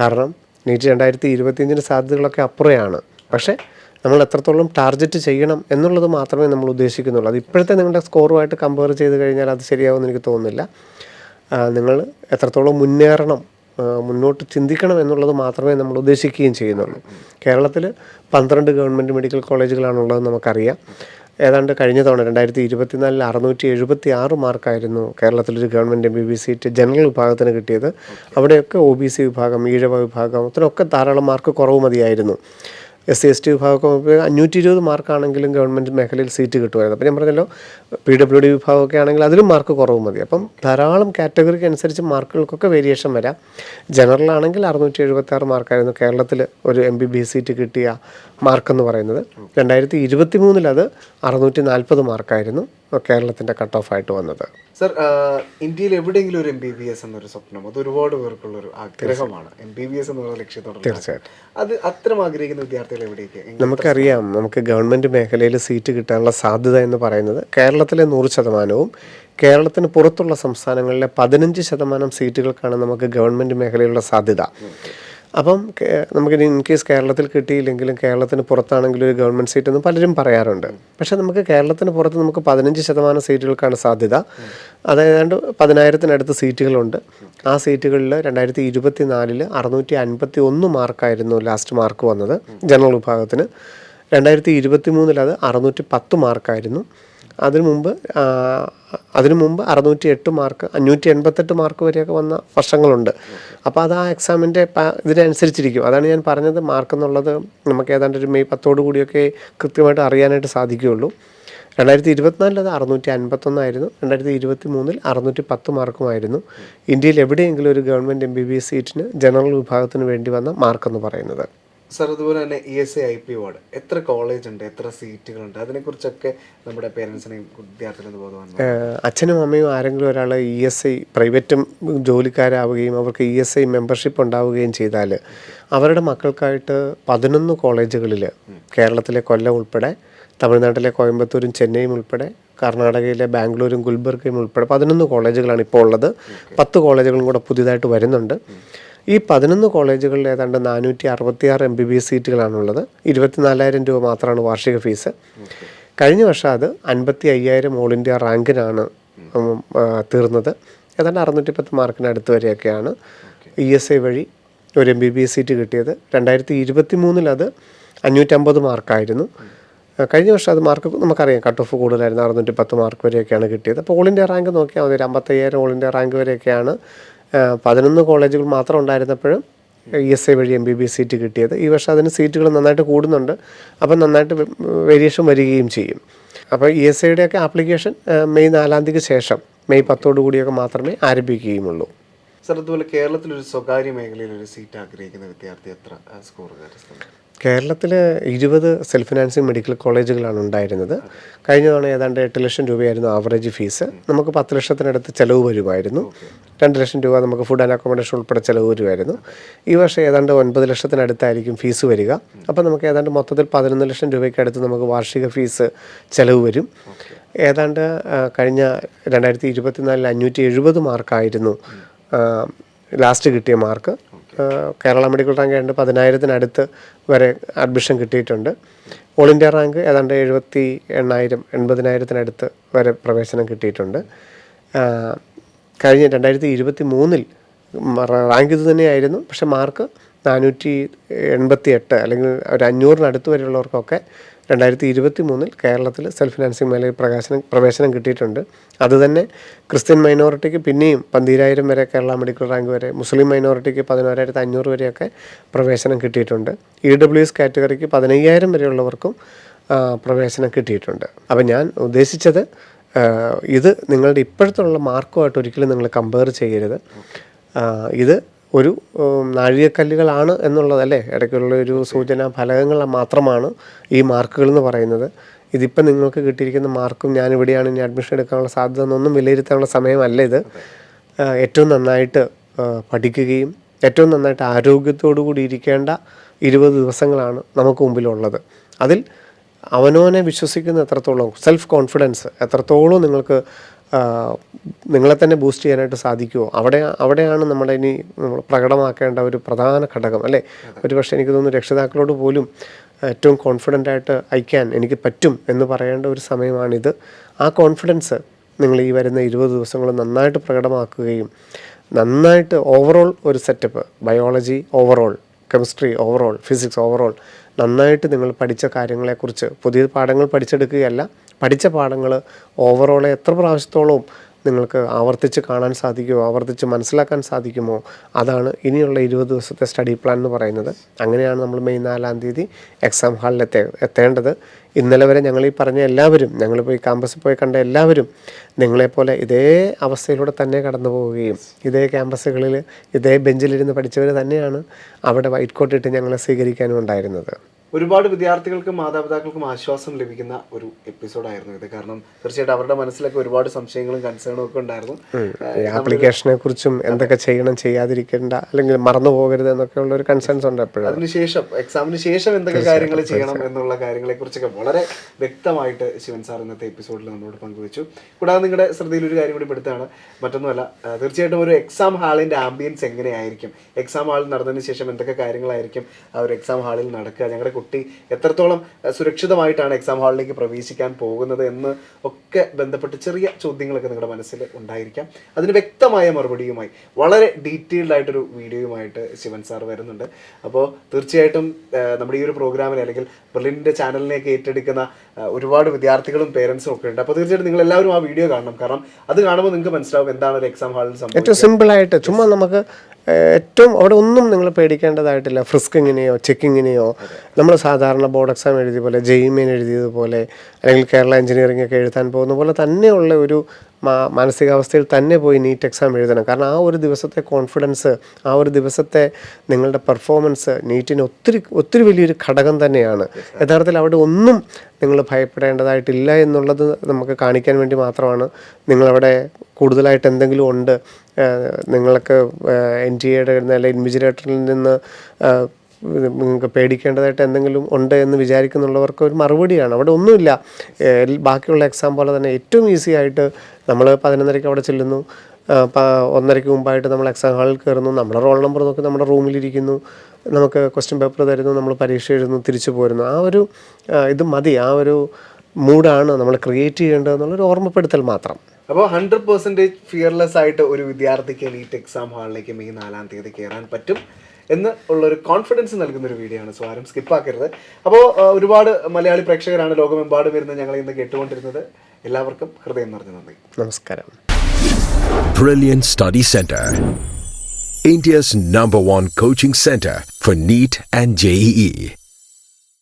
കാരണം നീറ്റ് 2025 സാധ്യതകളൊക്കെ അപ്പുറയാണ്. പക്ഷേ നമ്മൾ എത്രത്തോളം ടാർഗറ്റ് ചെയ്യണം എന്നുള്ളത് മാത്രമേ നമ്മൾ ഉദ്ദേശിക്കുന്നുള്ളൂ. അത് ഇപ്പോഴത്തെ നിങ്ങളുടെ സ്കോറുമായിട്ട് കമ്പയർ ചെയ്ത് കഴിഞ്ഞാൽ അത് ശരിയാവുമെന്ന് എനിക്ക് തോന്നുന്നില്ല. നിങ്ങൾ എത്രത്തോളം മുന്നേറണം, മുന്നോട്ട് ചിന്തിക്കണം എന്നുള്ളത് മാത്രമേ നമ്മൾ ഉദ്ദേശിക്കുകയും ചെയ്യുന്നുള്ളൂ. കേരളത്തിൽ 12 ഗവൺമെൻറ് മെഡിക്കൽ കോളേജുകളാണുള്ളതെന്ന് നമുക്കറിയാം. ഏതാണ്ട് കഴിഞ്ഞ തവണ 2024 676 മാർക്കായിരുന്നു കേരളത്തിലൊരു ഗവൺമെൻറ് MBBS സീറ്റ് ജനറൽ വിഭാഗത്തിന് കിട്ടിയത്. അവിടെയൊക്കെ OBC വിഭാഗം, ഈഴവ വിഭാഗത്തിനൊക്കെ ധാരാളം മാർക്ക് കുറവ് മതിയായിരുന്നു. SC/ST വിഭാഗമൊക്കെ 520 മാർക്കാണെങ്കിലും ഗവൺമെൻറ് മേഖലയിൽ സീറ്റ് കിട്ടുമായിരുന്നു. അപ്പോൾ ഞാൻ പറഞ്ഞല്ലോ, PWD വിഭാഗമൊക്കെ ആണെങ്കിൽ അതിലും മാർക്ക് കുറവ് മതി. അപ്പം ധാരാളം കാറ്റഗറിക്ക് അനുസരിച്ച് മാർക്കുകൾക്കൊക്കെ വേരിയേഷൻ വരാം. ജനറൽ ആണെങ്കിൽ 676 മാർക്കായിരുന്നു കേരളത്തിൽ ഒരു MBBS സീറ്റ് കിട്ടിയ മാർക്കെന്ന് പറയുന്നത്. 2023 അത് 640 മാർക്കായിരുന്നു കേരളത്തിൻ്റെ കട്ട് ഓഫ് ആയിട്ട് വന്നത്. സർ, ഇന്ത്യയിൽ എവിടെയെങ്കിലും ഒരു MBBS എന്നൊരു സ്വപ്നം, അത് ഒരുപാട് പേർക്കുള്ളൊരു ആഗ്രഹമാണ്. MBBS എന്നുള്ള ലക്ഷ്യത്തോടെ തീർച്ചയായിട്ടും അത് അത്തരം ആഗ്രഹിക്കുന്ന വിദ്യാർത്ഥികൾ എവിടേക്ക്? നമുക്കറിയാം, നമുക്ക് ഗവൺമെൻറ് മേഖലയിൽ സീറ്റ് കിട്ടാനുള്ള സാധ്യത എന്ന് പറയുന്നത് കേരളത്തിലെ 100%, കേരളത്തിന് പുറത്തുള്ള സംസ്ഥാനങ്ങളിലെ 15% സീറ്റുകൾക്കാണ് നമുക്ക് ഗവൺമെൻറ് മേഖലയിലുള്ള സാധ്യത. അപ്പം നമുക്ക് ഇൻ കേസ് കേരളത്തിൽ കിട്ടിയില്ലെങ്കിലും കേരളത്തിന് പുറത്താണെങ്കിലും ഒരു ഗവൺമെൻറ് സീറ്റ് എന്ന് പലരും പറയാറുണ്ട്. പക്ഷേ നമുക്ക് കേരളത്തിന് പുറത്ത് നമുക്ക് 15% സീറ്റുകൾക്കാണ് സാധ്യത. അതായത് 10,000-നടുത്ത് സീറ്റുകളുണ്ട്. ആ സീറ്റുകളിൽ 2024 651 മാർക്കായിരുന്നു ലാസ്റ്റ് മാർക്ക് വന്നത് ജനറൽ വിഭാഗത്തിന്. 2023 അത് 610 മാർക്കായിരുന്നു. അതിനു മുമ്പ് 608 മാർക്ക് 588 മാർക്ക് വരെയൊക്കെ വന്ന വർഷങ്ങളുണ്ട്. അപ്പോൾ അത് ആ എക്സാമിൻ്റെ ഇതിനനുസരിച്ചിരിക്കും. അതാണ് ഞാൻ പറഞ്ഞത്, മാർക്ക് എന്നുള്ളത് നമുക്ക് ഏതാണ്ട് ഒരു മെയ് 10 കൂടിയൊക്കെ കൃത്യമായിട്ട് അറിയാനായിട്ട് സാധിക്കുകയുള്ളൂ. 2024 അത് 651 2023 610 മാർക്കുമായിരുന്നു ഇന്ത്യയിൽ എവിടെയെങ്കിലും ഒരു ഗവൺമെൻറ് MBBS സീറ്റിന് ജനറൽ വിഭാഗത്തിന് വേണ്ടി വന്ന മാർക്കെന്ന് പറയുന്നത്. സർ, അതുപോലെ തന്നെ ESI IP വാർഡ് എത്ര കോളേജ് ഉണ്ട്, എത്ര സീറ്റുകളുണ്ട്, അതിനെക്കുറിച്ചൊക്കെ നമ്മുടെ പേരൻസിനെയും വിദ്യാർത്ഥികളും ബോധവാന്മാർ. അച്ഛനും അമ്മയും ആരെങ്കിലും ഒരാൾ ESI പ്രൈവറ്റും ജോലിക്കാരാവുകയും അവർക്ക് ESI മെമ്പർഷിപ്പ് ഉണ്ടാവുകയും ചെയ്താൽ അവരുടെ മക്കൾക്കായിട്ട് 11 കോളേജുകളിൽ കേരളത്തിലെ കൊല്ലം ഉൾപ്പെടെ, തമിഴ്നാട്ടിലെ കോയമ്പത്തൂരും ചെന്നൈയും ഉൾപ്പെടെ, കർണാടകയിലെ ബാംഗ്ലൂരും ഗുൽബർഗയും ഉൾപ്പെടെ 11 കോളേജുകളാണ് ഇപ്പോൾ ഉള്ളത്. 10 കോളേജുകളും കൂടെ പുതിയതായിട്ട് വരുന്നുണ്ട്. ഈ 11 കോളേജുകളിൽ ഏതാണ്ട് 466 MBBS സീറ്റുകളാണുള്ളത്. 24,000 രൂപ മാത്രമാണ് വാർഷിക ഫീസ്. കഴിഞ്ഞ വർഷം അത് 55,000 ഓൾ ഇന്ത്യ റാങ്കിനാണ് തീർന്നത്. ഏതാണ്ട് 610 മാർക്കിന് അടുത്ത് വരെയൊക്കെയാണ് ESI വഴി ഒരു MBBS സീറ്റ് കിട്ടിയത്. 2023 അത് 550 മാർക്കായിരുന്നു. കഴിഞ്ഞ വർഷം അത് മാർക്ക് നമുക്കറിയാം, കട്ട് ഓഫ് കൂടുതലായിരുന്നു, 610 മാർക്ക് വരെയൊക്കെയാണ് കിട്ടിയത്. അപ്പോൾ ഓൾ ഇന്ത്യ റാങ്ക് നോക്കിയാൽ മതി, 55,000 ഓൾ ഇന്ത്യ റാങ്ക് വരെയൊക്കെയാണ് 11 കോളേജുകൾ മാത്രം ഉണ്ടായിരുന്നപ്പോഴും ESI വഴി MBBS സീറ്റ് കിട്ടിയത്. ഈ വർഷം അതിന് സീറ്റുകൾ നന്നായിട്ട് കൂടുന്നുണ്ട്. അപ്പം നന്നായിട്ട് വേരിയേഷൻ വരികയും ചെയ്യും. അപ്പോൾ ESIയുടെയൊക്കെ ആപ്ലിക്കേഷൻ മെയ് 4 ശേഷം മെയ് 10 കൂടിയൊക്കെ മാത്രമേ ആരംഭിക്കുകയുമുള്ളൂ. സർ, അതുപോലെ കേരളത്തിലൊരു സ്വകാര്യ മേഖലയിൽ ഒരു സീറ്റ് ആഗ്രഹിക്കുന്ന വിദ്യാർത്ഥി എത്ര സ്കോർ കരസ്ഥമാക്കി? കേരളത്തിൽ 20 സെൽഫ് ഫിനാൻസിങ് മെഡിക്കൽ കോളേജുകളാണ് ഉണ്ടായിരുന്നത്. കഴിഞ്ഞ തവണ ഏതാണ്ട് 8 ലക്ഷം രൂപയായിരുന്നു ആവറേജ് ഫീസ്. നമുക്ക് 10 ലക്ഷത്തിനടുത്ത് ചിലവ് വരുമായിരുന്നു. 2 ലക്ഷം രൂപ നമുക്ക് ഫുഡ് ആൻഡ് അക്കോമഡേഷൻ ഉൾപ്പെടെ ചിലവ് വരുമായിരുന്നു. ഈ വർഷം ഏതാണ്ട് 9 ലക്ഷത്തിനടുത്തായിരിക്കും ഫീസ് വരിക. അപ്പോൾ നമുക്ക് ഏതാണ്ട് മൊത്തത്തിൽ 11 ലക്ഷം രൂപയ്ക്കടുത്ത് നമുക്ക് വാർഷിക ഫീസ് ചിലവ് വരും. ഏതാണ്ട് കഴിഞ്ഞ 2024 570 മാർക്കായിരുന്നു ലാസ്റ്റ് കിട്ടിയ മാർക്ക്. കേരള മെഡിക്കൽ റാങ്ക് ഏതാണ്ട് 10,000-നടുത്ത് വരെ അഡ്മിഷൻ കിട്ടിയിട്ടുണ്ട്. ഓൾ ഇന്ത്യ റാങ്ക് ഏതാണ്ട് 78,000 80,000-നടുത്ത് വരെ പ്രവേശനം കിട്ടിയിട്ടുണ്ട്. കഴിഞ്ഞ 2023 റാങ്ക് ഇത് തന്നെയായിരുന്നു. പക്ഷേ മാർക്ക് 488 അല്ലെങ്കിൽ ഒരു 500-നടുത്ത് വരെയുള്ളവർക്കൊക്കെ 2023 കേരളത്തിൽ സെൽഫ് ഫിനാൻസിങ് മേഖലയിൽ പ്രവേശനം കിട്ടിയിട്ടുണ്ട്. അതുതന്നെ ക്രിസ്ത്യൻ മൈനോറിറ്റിക്ക് പിന്നെയും 12,000 വരെ കേരള മെഡിക്കൽ റാങ്ക് വരെ, മുസ്ലിം മൈനോറിറ്റിക്ക് 11,500 വരെയൊക്കെ പ്രവേശനം കിട്ടിയിട്ടുണ്ട്. EWS കാറ്റഗറിക്ക് 15,000 വരെയുള്ളവർക്കും പ്രവേശനം കിട്ടിയിട്ടുണ്ട്. അപ്പം ഞാൻ ഉദ്ദേശിച്ചത്, ഇത് നിങ്ങളുടെ ഇപ്പോഴത്തുള്ള മാർക്കുമായിട്ട് ഒരിക്കലും നിങ്ങൾ കമ്പയർ ചെയ്യരുത്. ഇത് ഒരു നാഴികക്കല്ലുകളാണ് എന്നുള്ളതല്ലേ, ഇടയ്ക്കുള്ള ഒരു സൂചനാ ഫലകങ്ങൾ മാത്രമാണ് ഈ മാർക്കുകൾ എന്ന് പറയുന്നത്. ഇതിപ്പോൾ നിങ്ങൾക്ക് കിട്ടിയിരിക്കുന്ന മാർക്കും ഞാനിവിടെയാണ് ഇനി അഡ്മിഷൻ എടുക്കാനുള്ള സാധ്യത എന്നൊന്നും വിലയിരുത്താനുള്ള സമയമല്ല ഇത്. ഏറ്റവും നന്നായിട്ട് പഠിക്കുകയും ഏറ്റവും നന്നായിട്ട് ആരോഗ്യത്തോടു കൂടി ഇരിക്കേണ്ട 20 ദിവസങ്ങളാണ് നമുക്ക് മുമ്പിലുള്ളത്. അതിൽ അവനവനെ വിശ്വസിക്കുന്ന എത്രത്തോളം, സെൽഫ് കോൺഫിഡൻസ് എത്രത്തോളം നിങ്ങൾക്ക് നിങ്ങളെ തന്നെ ബൂസ്റ്റ് ചെയ്യാനായിട്ട് സാധിക്കുമോ, അവിടെയാണ് നമ്മുടെ ഇനി നമ്മൾ പ്രകടമാക്കേണ്ട ഒരു പ്രധാന ഘടകം അല്ലേ. ഒരുപക്ഷെ എനിക്ക് തോന്നുന്നു രക്ഷിതാക്കളോട് പോലും ഏറ്റവും കോൺഫിഡൻ്റായിട്ട് അയക്കാൻ എനിക്ക് പറ്റും എന്ന് പറയേണ്ട ഒരു സമയമാണിത്. ആ കോൺഫിഡൻസ് നിങ്ങൾ ഈ വരുന്ന 20 ദിവസങ്ങൾ നന്നായിട്ട് പ്രകടമാക്കുകയും നന്നായിട്ട് ഓവറോൾ ഒരു setup, biology overall, chemistry overall, physics overall നന്നായിട്ട് നിങ്ങൾ പഠിച്ച കാര്യങ്ങളെക്കുറിച്ച് പുതിയ പാഠങ്ങൾ പഠിച്ചെടുക്കുകയല്ല, പഠിച്ച പാഠങ്ങൾ ഓവറോളെ എത്ര പ്രാവശ്യത്തോളവും നിങ്ങൾക്ക് ആവർത്തിച്ച് കാണാൻ സാധിക്കുമോ, ആവർത്തിച്ച് മനസ്സിലാക്കാൻ സാധിക്കുമോ, അതാണ് ഇനിയുള്ള 20 ദിവസത്തെ സ്റ്റഡി പ്ലാൻ എന്ന് പറയുന്നത്. അങ്ങനെയാണ് നമ്മൾ മെയ് 4-ാം തീയതി എക്സാം ഹാളിൽ എത്തേണ്ടത്. ഇന്നലെ വരെ ഞങ്ങളീ പറഞ്ഞ എല്ലാവരും, ഞങ്ങളിപ്പോൾ ഈ ക്യാമ്പസിൽ പോയി കണ്ട എല്ലാവരും നിങ്ങളെപ്പോലെ ഇതേ അവസ്ഥയിലൂടെ തന്നെ കടന്നു പോവുകയും ഇതേ ക്യാമ്പസുകളിൽ ഇതേ ബെഞ്ചിലിരുന്ന് പഠിച്ചവർ തന്നെയാണ് അവിടെ വൈറ്റ് കോട്ട് ഇട്ട് ഞങ്ങളെ സ്വീകരിക്കാനും ഉണ്ടായിരുന്നത്. ഒരുപാട് വിദ്യാർത്ഥികൾക്കും മാതാപിതാക്കൾക്കും ആശ്വാസം ലഭിക്കുന്ന ഒരു എപ്പിസോഡായിരുന്നു ഇത്. കാരണം തീർച്ചയായിട്ടും അവരുടെ മനസ്സിലൊക്കെ ഒരുപാട് സംശയങ്ങളും കൺസേണും ഒക്കെ ഉണ്ടായിരുന്നു. ആപ്ലിക്കേഷനെ കുറിച്ചും എന്തൊക്കെ ചെയ്യണം, ചെയ്യാതിരിക്കേണ്ട, അല്ലെങ്കിൽ മറന്നു പോകരുത് എന്നൊക്കെ ഉള്ള ഒരു കൺസേൺസ് ഉണ്ട് എപ്പോഴും. അതിനുശേഷം എക്സാമിന് ശേഷം എന്തൊക്കെ കാര്യങ്ങൾ ചെയ്യണം എന്നുള്ള കാര്യങ്ങളെ കുറിച്ചൊക്കെ വളരെ വ്യക്തമായിട്ട് ശിവൻ സാർ ഇന്നത്തെ എപ്പിസോഡിൽ നമ്മളോട് പങ്കുവച്ചു. കൂടാതെ നിങ്ങളുടെ ശ്രദ്ധയിൽ ഒരു കാര്യം കൂടി പെടുത്താണ്, മറ്റൊന്നുമല്ല, തീർച്ചയായിട്ടും ഒരു എക്സാം ഹാളിൻ്റെ ആംബിയൻസ് എങ്ങനെയായിരിക്കും, എക്സാം ഹാളിൽ നടന്നതിന് ശേഷം എന്തൊക്കെ കാര്യങ്ങളായിരിക്കും ആ ഒരു എക്സാം ഹാളിൽ നടക്കുക, ഞങ്ങളുടെ കുട്ടി എത്രത്തോളം സുരക്ഷിതമായിട്ടാണ് എക്സാം ഹാളിലേക്ക് പ്രവേശിക്കാൻ പോകുന്നത് എന്ന് ഒക്കെ ബന്ധപ്പെട്ട് ചെറിയ ചോദ്യങ്ങളൊക്കെ നിങ്ങളുടെ മനസ്സിൽ ഉണ്ടായിരിക്കാം. അതിന് വ്യക്തമായ മറുപടിയുമായി വളരെ ഡീറ്റെയിൽഡ് ആയിട്ടൊരു വീഡിയോയുമായിട്ട് ശിവൻ സാർ വരുന്നുണ്ട്. അപ്പോൾ തീർച്ചയായിട്ടും നമ്മുടെ ഈ ഒരു പ്രോഗ്രാമിനെ അല്ലെങ്കിൽ ബെർലിൻ്റെ ചാനലിനെയൊക്കെ ഏറ്റെടുക്കുന്ന ഒരുപാട് വിദ്യാർത്ഥികളും പേരൻസും ഒക്കെ ഉണ്ട്. അപ്പോൾ തീർച്ചയായിട്ടും നിങ്ങൾ എല്ലാവരും ആ വീഡിയോ കാണണം. കാരണം അത് കാണുമ്പോൾ നിങ്ങൾക്ക് മനസ്സിലാവും എന്താണ് ഒരു എക്സാം ഹാളിൽ സംഭവിക്കുന്നത്. ഏറ്റവും സിമ്പിളായിട്ട് ചുമ്മാ നമുക്ക് ഏറ്റവും അവിടെ ഒന്നും നിങ്ങൾ പേടിക്കേണ്ടതായിട്ടില്ല. ഫ്രിസ്കിങ്ങിനെയോ ചെക്കിങ്ങിനെയോ നമ്മൾ സാധാരണ ബോർഡ് എക്സാം എഴുതിയ പോലെ, JEE എഴുതിയതുപോലെ, അല്ലെങ്കിൽ കേരള എഞ്ചിനീയറിംഗ് ഒക്കെ എഴുതാൻ പോകുന്ന പോലെ തന്നെയുള്ള ഒരു മാനസികാവസ്ഥയിൽ തന്നെ പോയി നീറ്റ് എക്സാം എഴുതണം. കാരണം ആ ഒരു ദിവസത്തെ കോൺഫിഡൻസ്, ആ ഒരു ദിവസത്തെ നിങ്ങളുടെ പെർഫോമൻസ് നീറ്റിന് ഒത്തിരി വലിയൊരു ഘടകം തന്നെയാണ്. യഥാർത്ഥത്തിൽ അവിടെ ഒന്നും നിങ്ങൾ ഭയപ്പെടേണ്ടതായിട്ടില്ല എന്നുള്ളത് നമുക്ക് കാണിക്കാൻ വേണ്ടി മാത്രമാണ് നിങ്ങളവിടെ കൂടുതലായിട്ട് എന്തെങ്കിലും ഉണ്ട്, നിങ്ങൾക്ക് NTA-യുടെ അല്ലെങ്കിൽ ഇൻവിജിലേറ്ററിൽ നിന്ന് നിങ്ങൾക്ക് പേടിക്കേണ്ടതായിട്ട് എന്തെങ്കിലും ഉണ്ട് എന്ന് വിചാരിക്കുന്നുള്ളവർക്ക് ഒരു മറുപടിയാണ്. അവിടെ ഒന്നുമില്ല. ബാക്കിയുള്ള എക്സാം പോലെ തന്നെ ഏറ്റവും ഈസി ആയിട്ട് നമ്മൾ 11:30 അവിടെ ചെല്ലുന്നു, 1:30 മുമ്പായിട്ട് നമ്മൾ എക്സാം ഹാളിൽ കയറുന്നു, നമ്മുടെ റോൾ നമ്പർ നോക്കി നമ്മുടെ റൂമിലിരിക്കുന്നു, നമുക്ക് ക്വസ്റ്റ്യൻ പേപ്പർ തരുന്നു, നമ്മൾ പരീക്ഷ എഴുതുന്നു, തിരിച്ചു പോരുന്നു. ആ ഒരു ഇത് മതി, ആ ഒരു മൂഡാണ് നമ്മൾ ക്രിയേറ്റ് ചെയ്യേണ്ടതെന്നുള്ളൊരു ഓർമ്മപ്പെടുത്തൽ മാത്രം. അപ്പോൾ 100% ഫിയർലെസ് ആയിട്ട് ഒരു വിദ്യാർത്ഥിക്ക് നീറ്റ് എക്സാം ഹാളിലേക്ക് മെയ് 4-ാം തീയതി കയറാൻ പറ്റും എന്ന് ഉള്ളൊരു കോൺഫിഡൻസ് നൽകുന്നൊരു വീഡിയോ ആണ്. സോ ആരും സ്കിപ്പാക്കരുത്. അപ്പോൾ ഒരുപാട് മലയാളി പ്രേക്ഷകരാണ് ലോകമെമ്പാടും വരുന്നത് ഞങ്ങൾ ഇന്ന് കേട്ടുകൊണ്ടിരുന്നത്. എല്ലാവർക്കും ഹൃദയം നിറഞ്ഞ നന്ദി. നമസ്കാരം. Brilliant Study Center, India's #1 coaching center for NEET and JEE.